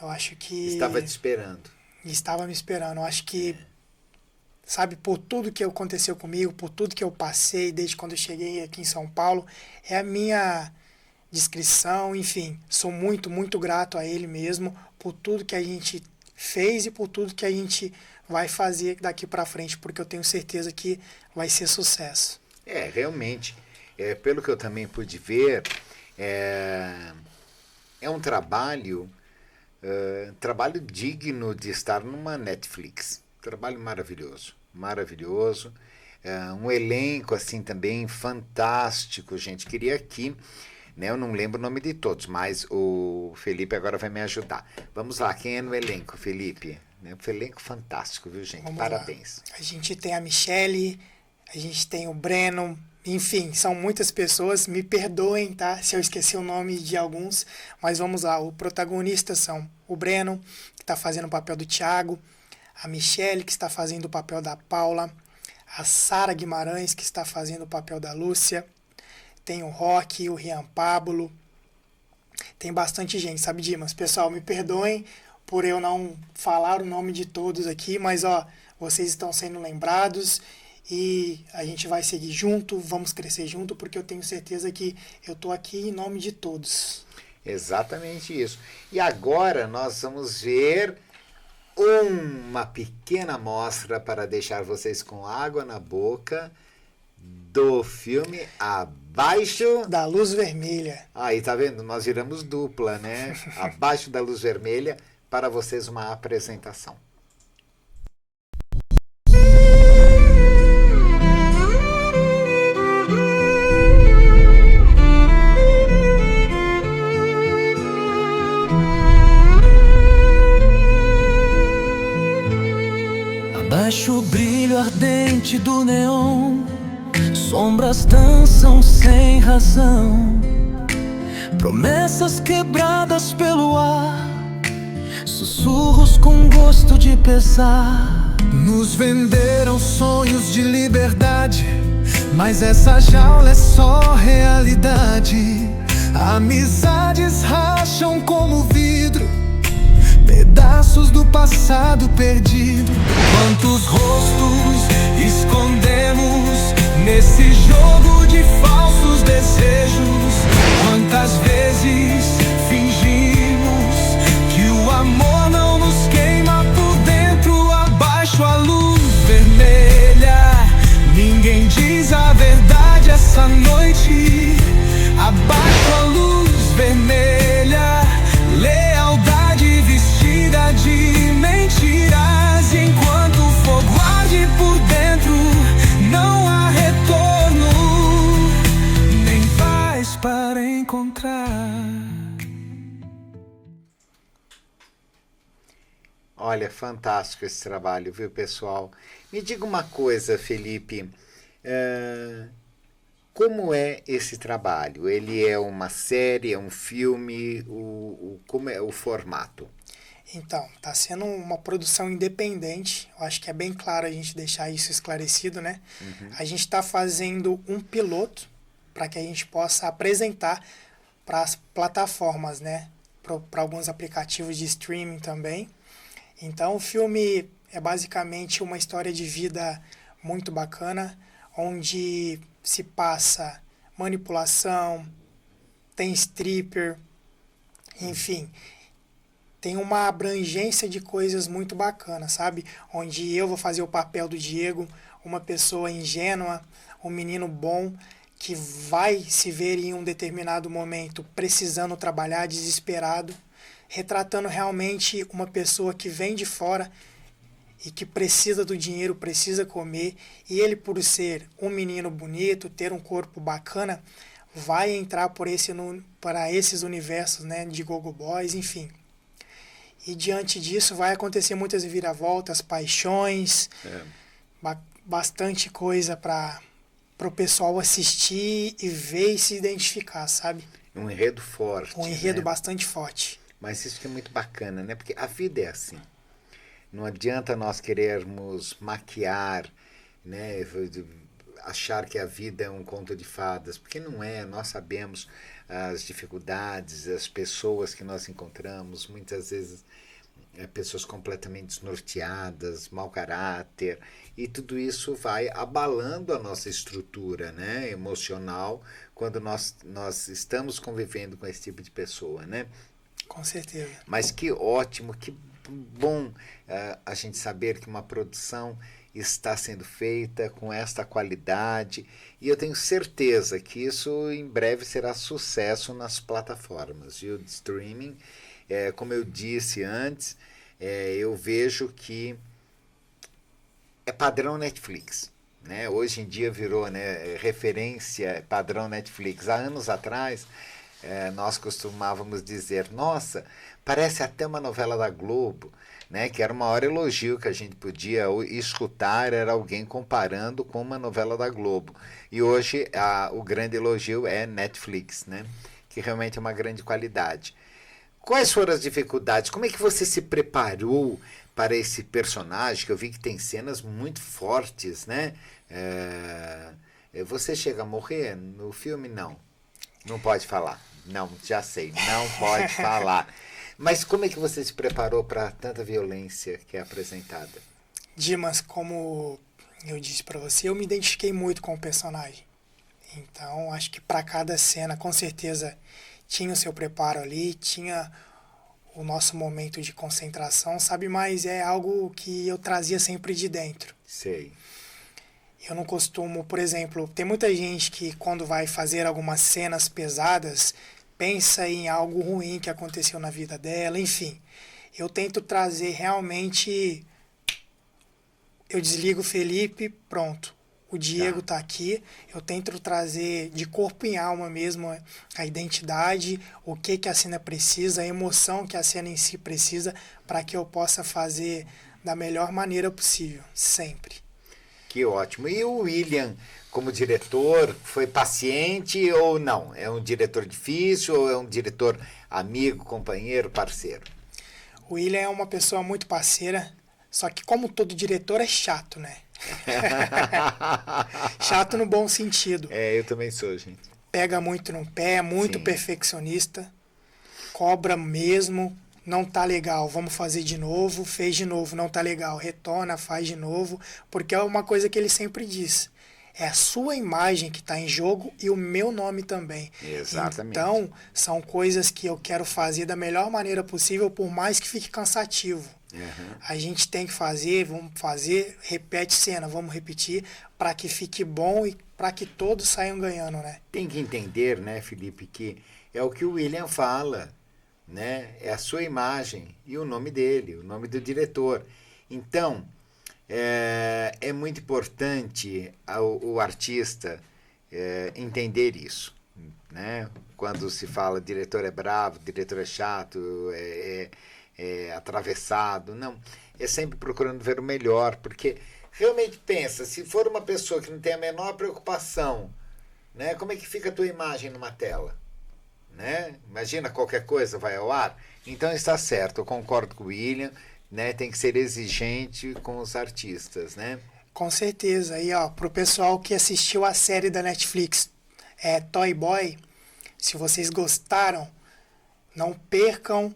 Eu acho que... Estava te esperando. Estava me esperando. Eu acho que, sabe, por tudo que aconteceu comigo, por tudo que eu passei desde quando eu cheguei aqui em São Paulo, é a minha descrição, enfim, sou muito, muito grato a ele mesmo por tudo que a gente fez e por tudo que a gente vai fazer daqui para frente, porque eu tenho certeza que vai ser sucesso. Realmente, pelo que eu também pude ver, é um trabalho digno de estar numa Netflix. Trabalho maravilhoso, maravilhoso. Um elenco assim também fantástico, gente. Queria aqui, né, eu não lembro o nome de todos, mas o Felipe agora vai me ajudar. Vamos lá, quem é no elenco, Felipe? Um elenco fantástico, viu, gente? Vamos Parabéns. Lá. A gente tem a Michele, a gente tem o Breno, enfim, são muitas pessoas, me perdoem, tá, se eu esqueci o nome de alguns, mas vamos lá, os protagonistas são o Breno, que está fazendo o papel do Thiago, a Michele, que está fazendo o papel da Paula, a Sara Guimarães, que está fazendo o papel da Lúcia, tem o Roque, o Rian Pablo, tem bastante gente, sabe, Dimas? Pessoal, me perdoem, por eu não falar o nome de todos aqui, mas ó, vocês estão sendo lembrados e a gente vai seguir junto, vamos crescer junto, porque eu tenho certeza que eu tô aqui em nome de todos. Exatamente isso. E agora nós vamos ver uma pequena amostra para deixar vocês com água na boca do filme Abaixo Da Luz Vermelha. Aí, tá vendo? Nós viramos dupla, né? Abaixo da Luz Vermelha, para vocês uma apresentação. Abaixo o brilho ardente do neon, sombras dançam sem razão, promessas quebradas pelo ar, sussurros com gosto de pesar. Nos venderam sonhos de liberdade, mas essa jaula é só realidade. Amizades racham como vidro, pedaços do passado perdido. Quantos rostos escondemos nesse jogo de falsos desejos? Quantas vezes fingimos que o amor não nos queima por dentro? Abaixo a luz vermelha, ninguém diz a verdade essa noite. Abaixo a luz vermelha, lealdade vestida de mentiras. Enquanto o fogo arde por dentro, não há retorno, nem paz para encontrar. Olha, fantástico esse trabalho, viu, pessoal? Me diga uma coisa, Felipe. Como é esse trabalho? Ele é uma série, é um filme? Como é o formato? Então, tá sendo uma produção independente. Eu acho que é bem claro a gente deixar isso esclarecido, né? A gente está fazendo um piloto para que a gente possa apresentar para as plataformas, né? Para alguns aplicativos de streaming também. Então, o filme é basicamente uma história de vida muito bacana, onde se passa manipulação, tem stripper, enfim, tem uma abrangência de coisas muito bacanas, sabe? Onde eu vou fazer o papel do Diego, uma pessoa ingênua, um menino bom, que vai se ver em um determinado momento precisando trabalhar, desesperado, retratando realmente uma pessoa que vem de fora e que precisa do dinheiro, precisa comer, e ele, por ser um menino bonito, ter um corpo bacana, vai entrar para esses universos, né, de Gogo Boys, enfim. E diante disso vai acontecer muitas viravoltas, paixões, bastante coisa para o pessoal assistir e ver e se identificar, sabe? Um enredo forte. Um enredo, né? bastante forte. Mas isso que é muito bacana, né? Porque a vida é assim. Não adianta nós querermos maquiar, né? Achar que a vida é um conto de fadas, porque não é. Nós sabemos as dificuldades, as pessoas que nós encontramos, muitas vezes pessoas completamente desnorteadas, mau caráter, e tudo isso vai abalando a nossa estrutura, né, emocional, quando nós estamos convivendo com esse tipo de pessoa, né? Com certeza. Mas que ótimo, que bom a gente saber que uma produção está sendo feita com esta qualidade, e eu tenho certeza que isso em breve será sucesso nas plataformas, viu, de streaming. Como eu disse antes, eu vejo que é padrão Netflix, né? Hoje em dia virou, né, referência padrão Netflix. Há anos atrás, nós costumávamos dizer, nossa, parece até uma novela da Globo, né? Que era o maior elogio que a gente podia escutar, era alguém comparando com uma novela da Globo. E hoje o grande elogio é Netflix, né? Que realmente é uma grande qualidade. Quais foram as dificuldades? Como é que você se preparou para esse personagem? Que eu vi que tem cenas muito fortes, né? Você chega a morrer no filme? Não. Não pode falar. Não, já sei. Não pode falar. Mas como é que você se preparou para tanta violência que é apresentada? Dimas, como eu disse para você, eu me identifiquei muito com o personagem. Então, acho que para cada cena, com certeza, tinha o seu preparo ali, tinha o nosso momento de concentração, sabe? Mas é algo que eu trazia sempre de dentro. Sei. Eu não costumo, por exemplo, tem muita gente que quando vai fazer algumas cenas pesadas, pensa em algo ruim que aconteceu na vida dela, enfim. Eu tento trazer realmente, eu desligo o Felipe, pronto. O Diego tá aqui, eu tento trazer de corpo e alma mesmo a identidade, o que a cena precisa, a emoção que a cena em si precisa, para que eu possa fazer da melhor maneira possível, sempre. Que ótimo. E o William, como diretor, foi paciente ou não? É um diretor difícil ou é um diretor amigo, companheiro, parceiro? O William é uma pessoa muito parceira, só que como todo diretor é chato, né? Chato no bom sentido. É, eu também sou, gente. Pega muito no pé, muito Sim. perfeccionista, cobra mesmo, não tá legal, vamos fazer de novo, fez de novo, não tá legal, retorna, faz de novo, porque é uma coisa que ele sempre diz. É a sua imagem que está em jogo e o meu nome também. Exatamente. Então, são coisas que eu quero fazer da melhor maneira possível, por mais que fique cansativo. Uhum. A gente tem que fazer, vamos fazer, repete cena, vamos repetir, para que fique bom e para que todos saiam ganhando, né? Tem que entender, né, Felipe, que é o que o William fala, né? É a sua imagem e o nome dele, o nome do diretor. Então, é muito importante o artista entender isso, né? Quando se fala diretor é bravo, diretor é chato, atravessado, não, é sempre procurando ver o melhor, porque realmente pensa, se for uma pessoa que não tem a menor preocupação, né, como é que fica a tua imagem numa tela, né? Imagina, qualquer coisa vai ao ar. Então está certo, eu concordo com o William, né, tem que ser exigente com os artistas, né? Com certeza. E ó, pro pessoal que assistiu a série da Netflix, Toy Boy, se vocês gostaram, não percam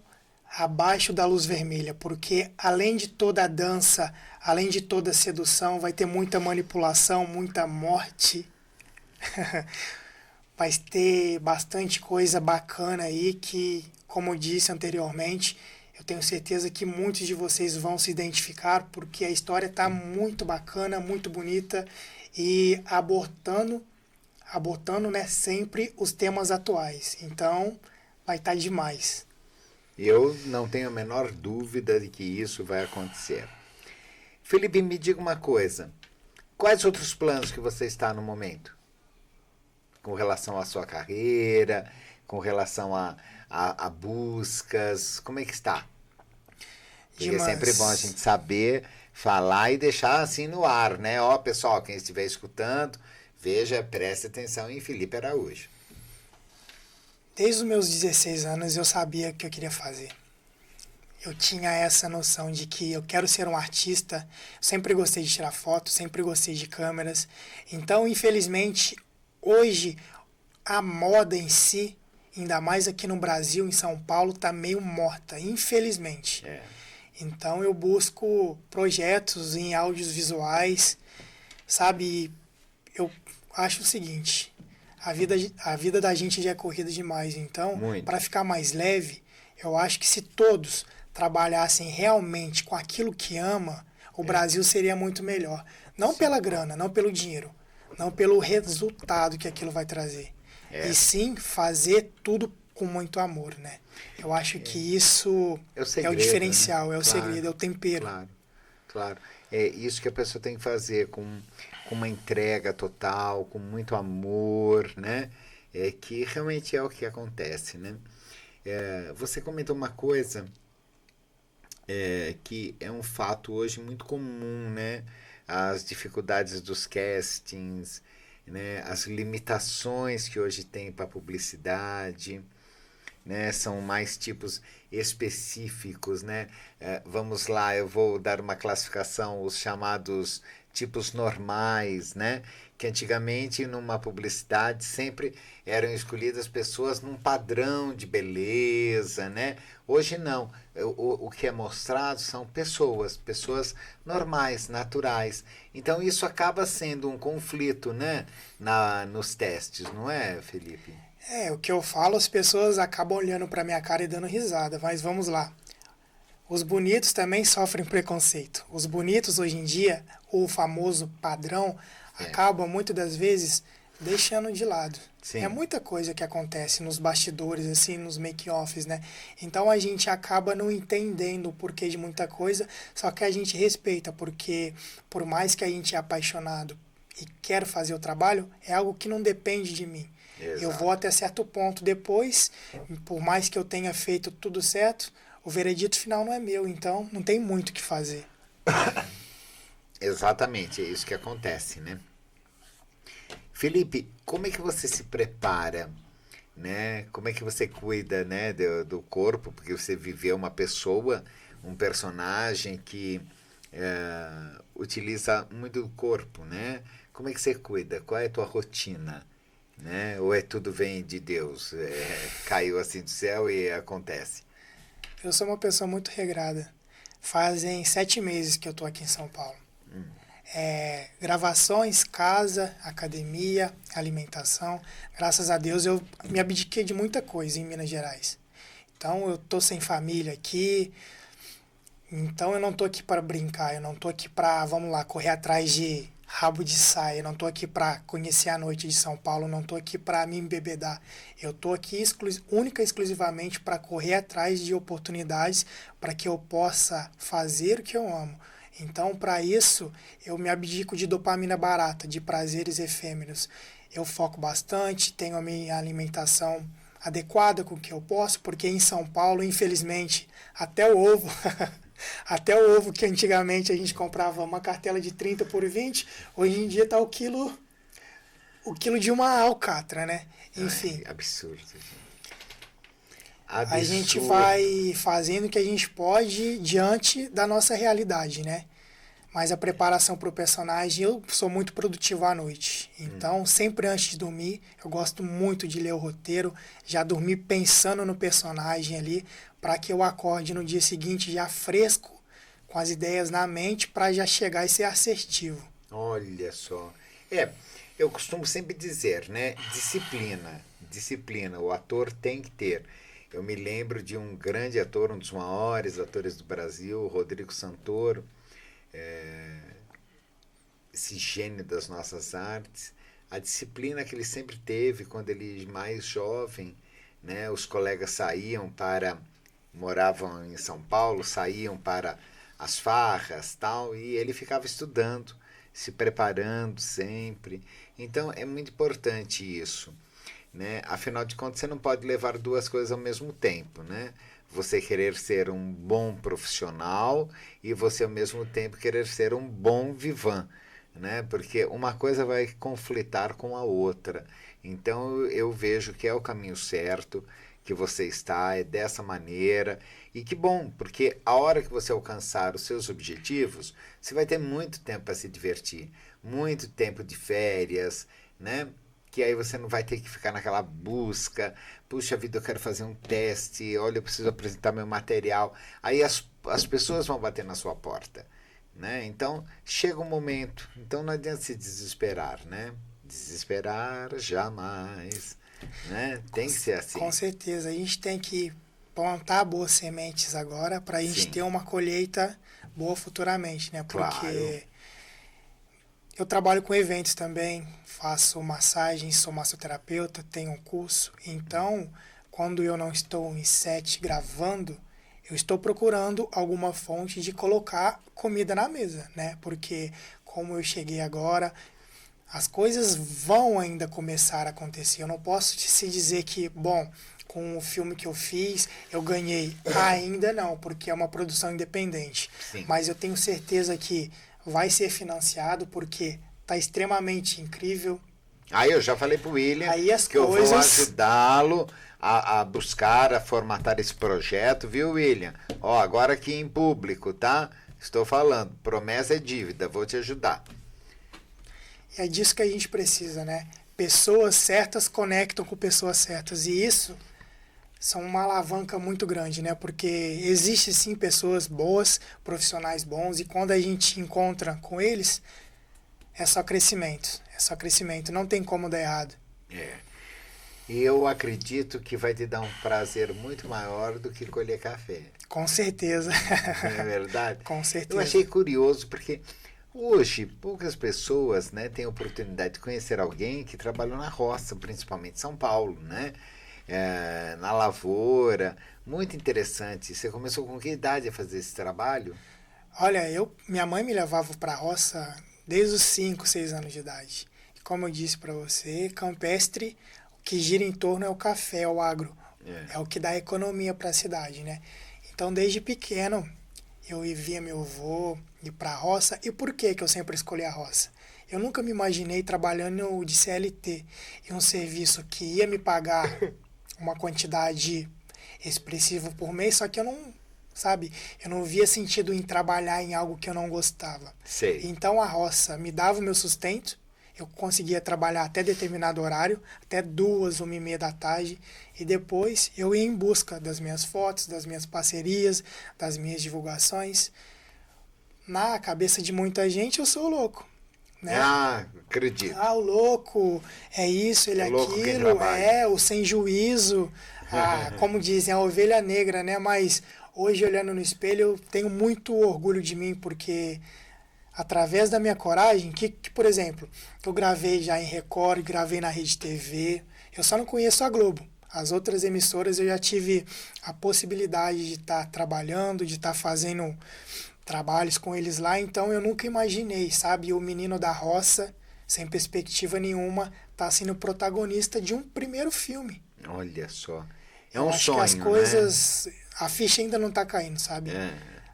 Abaixo da Luz Vermelha, porque além de toda a dança, além de toda a sedução, vai ter muita manipulação, muita morte. Vai ter bastante coisa bacana aí que, como eu disse anteriormente, eu tenho certeza que muitos de vocês vão se identificar, porque a história está muito bacana, muito bonita e abordando, né, sempre os temas atuais. Então, vai estar demais. Eu não tenho a menor dúvida de que isso vai acontecer. Felipe, me diga uma coisa. Quais outros planos que você está no momento? Com relação à sua carreira, com relação a buscas, como é que está? Porque é sempre bom a gente saber, falar e deixar assim no ar, né? Ó, pessoal, quem estiver escutando, veja, preste atenção em Felipe Araújo. Desde os meus 16 anos eu sabia o que eu queria fazer. Eu tinha essa noção de que eu quero ser um artista, sempre gostei de tirar fotos, sempre gostei de câmeras. Então, infelizmente, hoje a moda em si, ainda mais aqui no Brasil, em São Paulo, está meio morta, infelizmente. Então eu busco projetos em áudios visuais, sabe? Eu acho o seguinte, a vida da gente já é corrida demais, então, para ficar mais leve, eu acho que se todos trabalhassem realmente com aquilo que ama, o Brasil seria muito melhor. Não pela grana, não pelo dinheiro, não pelo resultado que aquilo vai trazer. E sim fazer tudo com muito amor, né? Eu acho que isso é o diferencial, né? É o segredo, é o tempero. Claro. É isso que a pessoa tem que fazer com uma entrega total, com muito amor, né? Que realmente é o que acontece, né? Você comentou uma coisa que é um fato hoje muito comum, né? As dificuldades dos castings, né? As limitações que hoje tem para publicidade, né? São mais tipos específicos, né? Vamos lá, eu vou dar uma classificação, os chamados tipos normais, né? Que antigamente numa publicidade sempre eram escolhidas pessoas num padrão de beleza, né? Hoje não. O que é mostrado são pessoas normais, naturais. Então isso acaba sendo um conflito, né? Nos testes, não é, Felipe? O que eu falo, as pessoas acabam olhando para minha cara e dando risada, mas vamos lá. Os bonitos também sofrem preconceito. Os bonitos hoje em dia, o famoso padrão, acaba muitas das vezes deixando de lado. Sim. É muita coisa que acontece nos bastidores, assim, nos make-offs, né? Então a gente acaba não entendendo o porquê de muita coisa, só que a gente respeita, porque por mais que a gente é apaixonado e quer fazer o trabalho, é algo que não depende de mim. Exato. Eu vou até certo ponto depois, por mais que eu tenha feito tudo certo, o veredito final não é meu, então não tem muito o que fazer. Exatamente, é isso que acontece, né? Felipe, como é que você se prepara, né? Como é que você cuida, né, do corpo? Porque você viveu uma pessoa, um personagem que utiliza muito o corpo, né? Como é que você cuida? Qual é a tua rotina? Né? Ou tudo vem de Deus? Caiu assim do céu e acontece? Eu sou uma pessoa muito regrada. Fazem 7 meses que eu tô aqui em São Paulo. Gravações, casa, academia, alimentação. Graças a Deus eu me abdiquei de muita coisa em Minas Gerais. Então eu tô sem família aqui. Então eu não tô aqui para brincar. Eu não tô aqui para, vamos lá, correr atrás de rabo de saia. Eu não tô aqui para conhecer a noite de São Paulo. Eu não tô aqui para me embebedar. Eu tô aqui única e exclusivamente para correr atrás de oportunidades para que eu possa fazer o que eu amo. Então, para isso, eu me abdico de dopamina barata, de prazeres efêmeros. Eu foco bastante, tenho a minha alimentação adequada com o que eu posso, porque em São Paulo, infelizmente, até o ovo, até o ovo que antigamente a gente comprava uma cartela de 30 por 20, hoje em dia está o quilo de uma alcatra, né? Enfim. Ai, absurdo. A gente vai fazendo o que a gente pode diante da nossa realidade, né? Mas a preparação para o personagem, eu sou muito produtivo à noite. Então, sempre antes de dormir, eu gosto muito de ler o roteiro, já dormir pensando no personagem ali, para que eu acorde no dia seguinte já fresco, com as ideias na mente, para já chegar e ser assertivo. Olha só. Eu costumo sempre dizer, né? Disciplina. O ator tem que ter. Eu me lembro de um grande ator, um dos maiores atores do Brasil, Rodrigo Santoro, esse gênio das nossas artes. A disciplina que ele sempre teve quando ele mais jovem, né? Os colegas moravam em São Paulo, saíam para as farras, tal, e ele ficava estudando, se preparando sempre. Então é muito importante isso. Né? Afinal de contas, você não pode levar duas coisas ao mesmo tempo, né? Você querer ser um bom profissional e você ao mesmo tempo querer ser um bom vivan, né? Porque uma coisa vai conflitar com a outra. Então eu vejo que é o caminho certo, que você está, é dessa maneira, e que bom, porque a hora que você alcançar os seus objetivos, você vai ter muito tempo para se divertir, muito tempo de férias, né? Que aí você não vai ter que ficar naquela busca, puxa vida, eu quero fazer um teste, olha, eu preciso apresentar meu material. Aí as pessoas vão bater na sua porta, né? Então, chega um momento, então não adianta se desesperar, né? Desesperar jamais, né? Tem que ser assim. Com certeza, a gente tem que plantar boas sementes agora para a gente ter uma colheita boa futuramente, né? Porque eu trabalho com eventos também, faço massagem, sou massoterapeuta, tenho um curso. Então, quando eu não estou em set gravando, eu estou procurando alguma fonte de colocar comida na mesa, né? Porque como eu cheguei agora, as coisas vão ainda começar a acontecer. Eu não posso se dizer que, bom, com o filme que eu fiz, eu ganhei. Ainda não, porque é uma produção independente. Sim. Mas eu tenho certeza que vai ser financiado porque está extremamente incrível. Aí eu já falei pro William que eu vou ajudá-lo a buscar, a formatar esse projeto, viu, William? Ó, agora aqui em público, tá? Estou falando, promessa é dívida, vou te ajudar. E é disso que a gente precisa, né? Pessoas certas conectam com pessoas certas. E isso são uma alavanca muito grande, né? Porque existe sim pessoas boas, profissionais bons, e quando a gente encontra com eles, é só crescimento. É só crescimento. Não tem como dar errado. E eu acredito que vai te dar um prazer muito maior do que colher café. Com certeza. Não é verdade? Com certeza. Eu achei curioso porque hoje poucas pessoas, né, têm a oportunidade de conhecer alguém que trabalhou na roça, principalmente em São Paulo, né? Na lavoura. Muito interessante. Você começou com que idade a fazer esse trabalho? Olha, minha mãe me levava para a roça desde os 5, 6 anos de idade. E como eu disse para você, campestre, o que gira em torno é o café, é o agro. É o que dá economia para a cidade, né? Então, desde pequeno, eu via meu avô ir para a roça. E por que eu sempre escolhi a roça? Eu nunca me imaginei trabalhando de CLT em um serviço que ia me pagar uma quantidade expressiva por mês, só que eu não via sentido em trabalhar em algo que eu não gostava. Sei. Então a roça me dava o meu sustento, eu conseguia trabalhar até determinado horário, até 2, 1h30 da tarde, e depois eu ia em busca das minhas fotos, das minhas parcerias, das minhas divulgações. Na cabeça de muita gente eu sou o louco, né? Acredito. O louco, é isso, ele é aquilo, o sem juízo, como dizem, a ovelha negra, né? Mas hoje, olhando no espelho, eu tenho muito orgulho de mim, porque através da minha coragem, por exemplo, eu gravei já em Record, gravei na Rede TV, eu só não conheço a Globo. As outras emissoras eu já tive a possibilidade de estar trabalhando, de estar fazendo trabalhos com eles lá, então eu nunca imaginei, sabe, o menino da roça, sem perspectiva nenhuma, tá sendo protagonista de um primeiro filme. Olha só. É eu um acho sonho, que as coisas, né? A ficha ainda não tá caindo, sabe?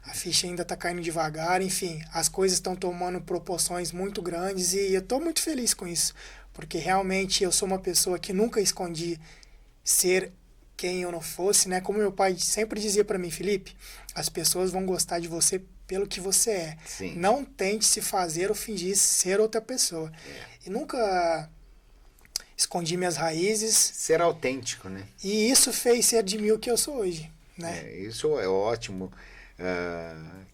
A ficha ainda tá caindo devagar, enfim, as coisas estão tomando proporções muito grandes e eu tô muito feliz com isso, porque realmente eu sou uma pessoa que nunca escondi ser quem eu não fosse, né? Como meu pai sempre dizia para mim, Felipe, as pessoas vão gostar de você pelo que você é. Sim. Não tente se fazer ou fingir ser outra pessoa. E nunca escondi minhas raízes. Ser autêntico, né? E isso fez ser de mim o que eu sou hoje, né? Isso é ótimo.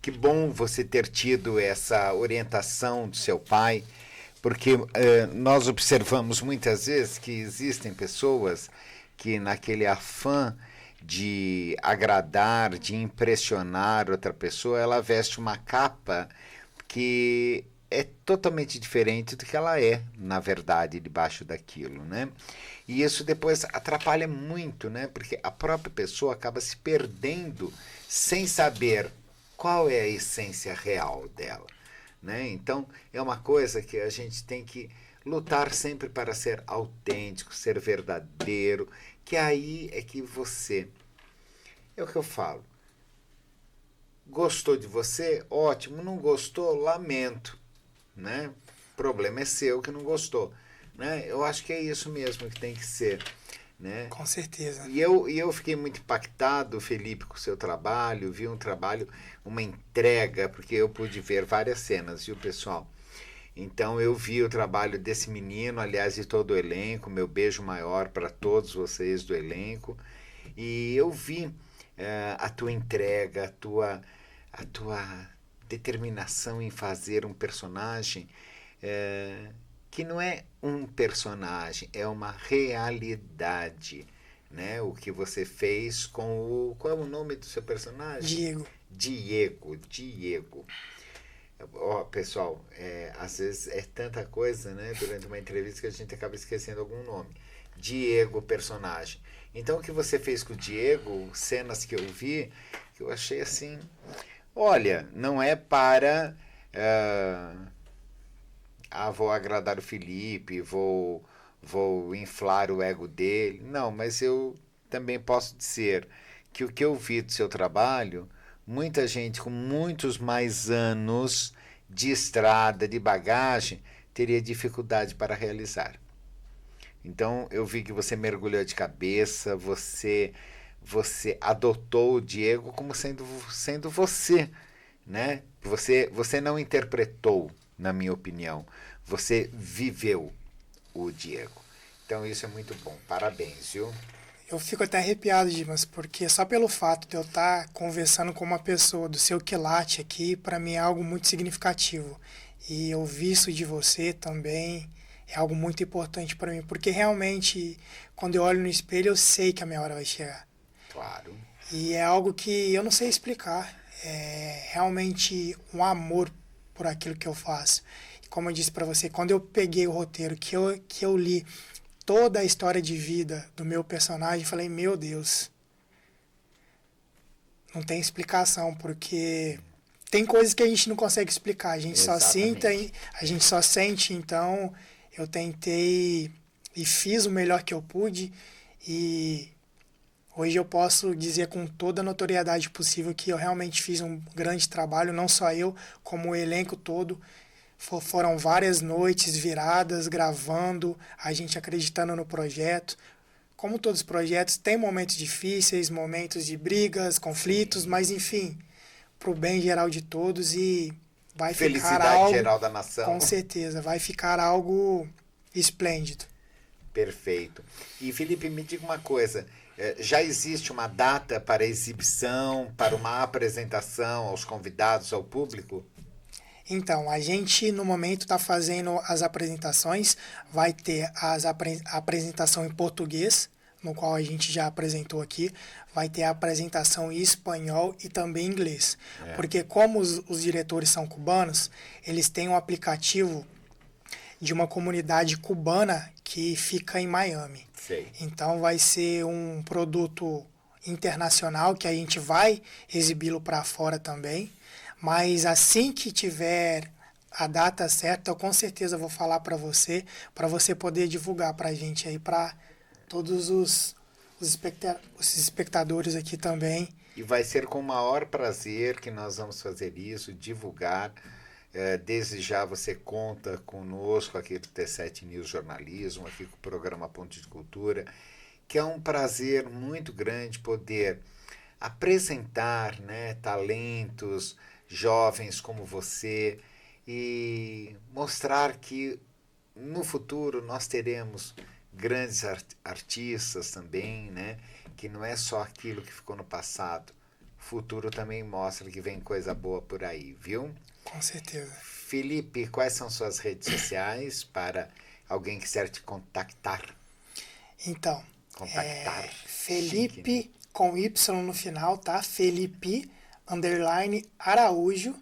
Que bom você ter tido essa orientação do seu pai, porque nós observamos muitas vezes que existem pessoas que naquele afã de agradar, de impressionar outra pessoa, ela veste uma capa que é totalmente diferente do que ela é, na verdade, debaixo daquilo, né? E isso depois atrapalha muito, né? Porque a própria pessoa acaba se perdendo sem saber qual é a essência real dela, né? Então, é uma coisa que a gente tem que lutar sempre para ser autêntico, ser verdadeiro, que aí é que você... É o que eu falo. Gostou de você? Ótimo. Não gostou? Lamento, né? O problema é seu que não gostou, né? Eu acho que é isso mesmo que tem que ser, né? Com certeza. E eu fiquei muito impactado, Felipe, com o seu trabalho. Vi um trabalho, uma entrega, porque eu pude ver várias cenas, viu, pessoal? Então eu vi o trabalho desse menino, aliás, de todo o elenco. Meu beijo maior para todos vocês do elenco. E eu vi a tua entrega, a tua determinação em fazer um personagem que não é um personagem, é uma realidade, né? O que você fez com o... Qual é o nome do seu personagem? Diego. Pessoal, às vezes é tanta coisa, né, durante uma entrevista que a gente acaba esquecendo algum nome. Diego, personagem. Então, o que você fez com o Diego, cenas que eu vi, que eu achei assim... Olha, não é para... vou agradar o Felipe, vou inflar o ego dele. Não, mas eu também posso dizer que o que eu vi do seu trabalho... Muita gente com muitos mais anos de estrada, de bagagem, teria dificuldade para realizar. Então, eu vi que você mergulhou de cabeça, você adotou o Diego como sendo você, né? Você não interpretou, na minha opinião. você viveu o Diego. Então isso é muito bom. Parabéns, viu? Eu fico até arrepiado, Dimas, porque só pelo fato de eu estar conversando com uma pessoa do seu quilate aqui, para mim é algo muito significativo. E ouvir isso de você também é algo muito importante para mim, porque realmente, quando eu olho no espelho, eu sei que a minha hora vai chegar. Claro. E é algo que eu não sei explicar. É realmente um amor por aquilo que eu faço. E como eu disse para você, quando eu peguei o roteiro, que eu li toda a história de vida do meu personagem, falei, meu Deus, não tem explicação, porque tem coisas que a gente não consegue explicar, a gente só sinta, a gente só sente. Então eu tentei e fiz o melhor que eu pude, e hoje eu posso dizer com toda a notoriedade possível que eu realmente fiz um grande trabalho, não só eu, como o elenco todo. Foram várias noites viradas, gravando, a gente acreditando no projeto. Como todos os projetos, tem momentos difíceis, momentos de brigas, conflitos, mas enfim, pro bem geral de todos, e vai ficar Felicidade algo, geral da nação. com certeza, vai ficar algo esplêndido. Perfeito. E Felipe, me diga uma coisa, já existe uma data para exibição, para uma apresentação aos convidados, ao público? Então, a gente no momento está fazendo as apresentações, vai ter a apresentação em português, no qual a gente já apresentou aqui, vai ter a apresentação em espanhol e também em inglês. Porque como os diretores são cubanos, eles têm um aplicativo de uma comunidade cubana que fica em Miami. Sei. Então vai ser um produto internacional que a gente vai exibi-lo para fora também. Mas assim que tiver a data certa, eu com certeza vou falar para você poder divulgar para a gente aí, para todos os espectadores aqui também. E vai ser com o maior prazer que nós vamos fazer isso, divulgar. Desde já você conta conosco aqui do T7 News Jornalismo, aqui com o programa Ponte de Cultura, que é um prazer muito grande poder apresentar, né, talentos jovens como você e mostrar que no futuro nós teremos grandes artistas também, né, que não é só aquilo que ficou no passado. O futuro também mostra que vem coisa boa por aí, viu? Com certeza. Felipe, quais são suas redes sociais para alguém que quiser te contactar? Então, Contactar. Felipe Chique, né? com Y no final, tá? Felipe _Araújo,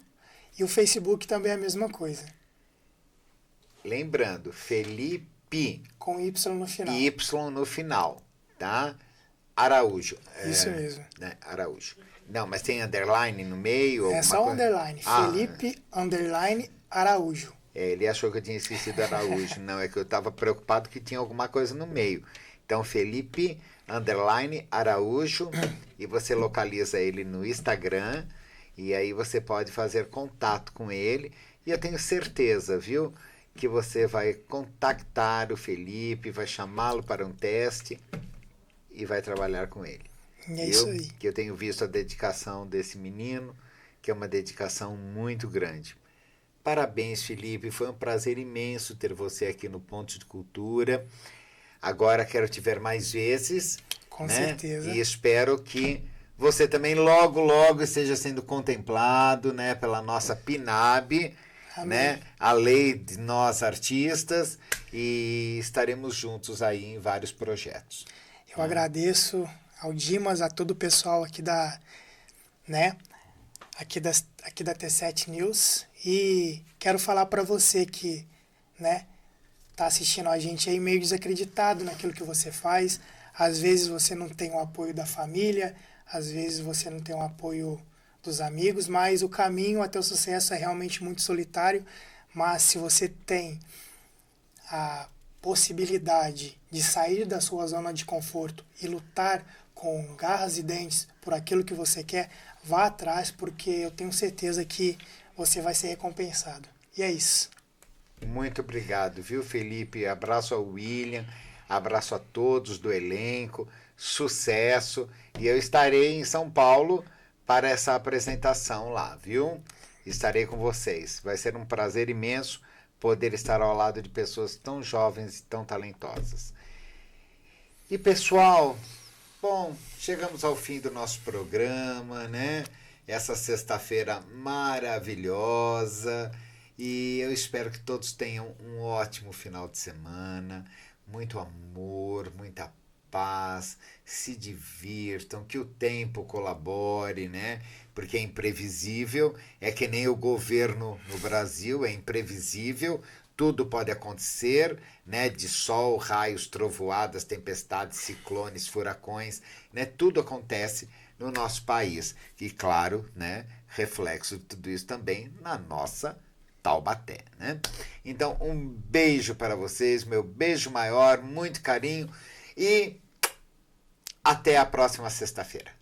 e o Facebook também é a mesma coisa. Lembrando, Felipe Com Y no final. Y no final, tá? Araújo. Isso mesmo. Né? Araújo. Não, mas tem underline no meio? É só underline. Felipe _Araújo. Ele achou que eu tinha esquecido Araújo. Não, é que eu estava preocupado que tinha alguma coisa no meio. Então, Felipe _Araújo, e você localiza ele no Instagram, e aí você pode fazer contato com ele, e eu tenho certeza, viu, que você vai contactar o Felipe, vai chamá-lo para um teste e vai trabalhar com ele. É isso aí. Que eu tenho visto a dedicação desse menino, que é uma dedicação muito grande. Parabéns, Felipe, foi um prazer imenso ter você aqui no Ponto de Cultura. Agora quero te ver mais vezes. Com né? certeza. E espero que você também logo, logo esteja sendo contemplado, né, pela nossa PNAB, né, a lei de nós artistas, e estaremos juntos aí em vários projetos. Eu agradeço ao Dimas, a todo o pessoal aqui da T7 News, e quero falar para você que, né, tá assistindo a gente aí meio desacreditado naquilo que você faz. Às vezes você não tem o apoio da família, às vezes você não tem o apoio dos amigos, mas o caminho até o sucesso é realmente muito solitário. Mas se você tem a possibilidade de sair da sua zona de conforto e lutar com garras e dentes por aquilo que você quer, vá atrás, porque eu tenho certeza que você vai ser recompensado. E é isso. Muito obrigado, viu, Felipe? Abraço ao William, abraço a todos do elenco, sucesso. E eu estarei em São Paulo para essa apresentação lá, viu? Estarei com vocês. Vai ser um prazer imenso poder estar ao lado de pessoas tão jovens e tão talentosas. E pessoal, bom, chegamos ao fim do nosso programa, né? Essa sexta-feira maravilhosa, e eu espero que todos tenham um ótimo final de semana, muito amor, muita paz, se divirtam, que o tempo colabore, né? Porque é imprevisível, é que nem o governo no Brasil, é imprevisível, tudo pode acontecer, né? De sol, raios, trovoadas, tempestades, ciclones, furacões, né? Tudo acontece no nosso país. E claro, né? Reflexo de tudo isso também na nossa Taubaté, né? Então, um beijo para vocês, meu beijo maior, muito carinho, e até a próxima sexta-feira.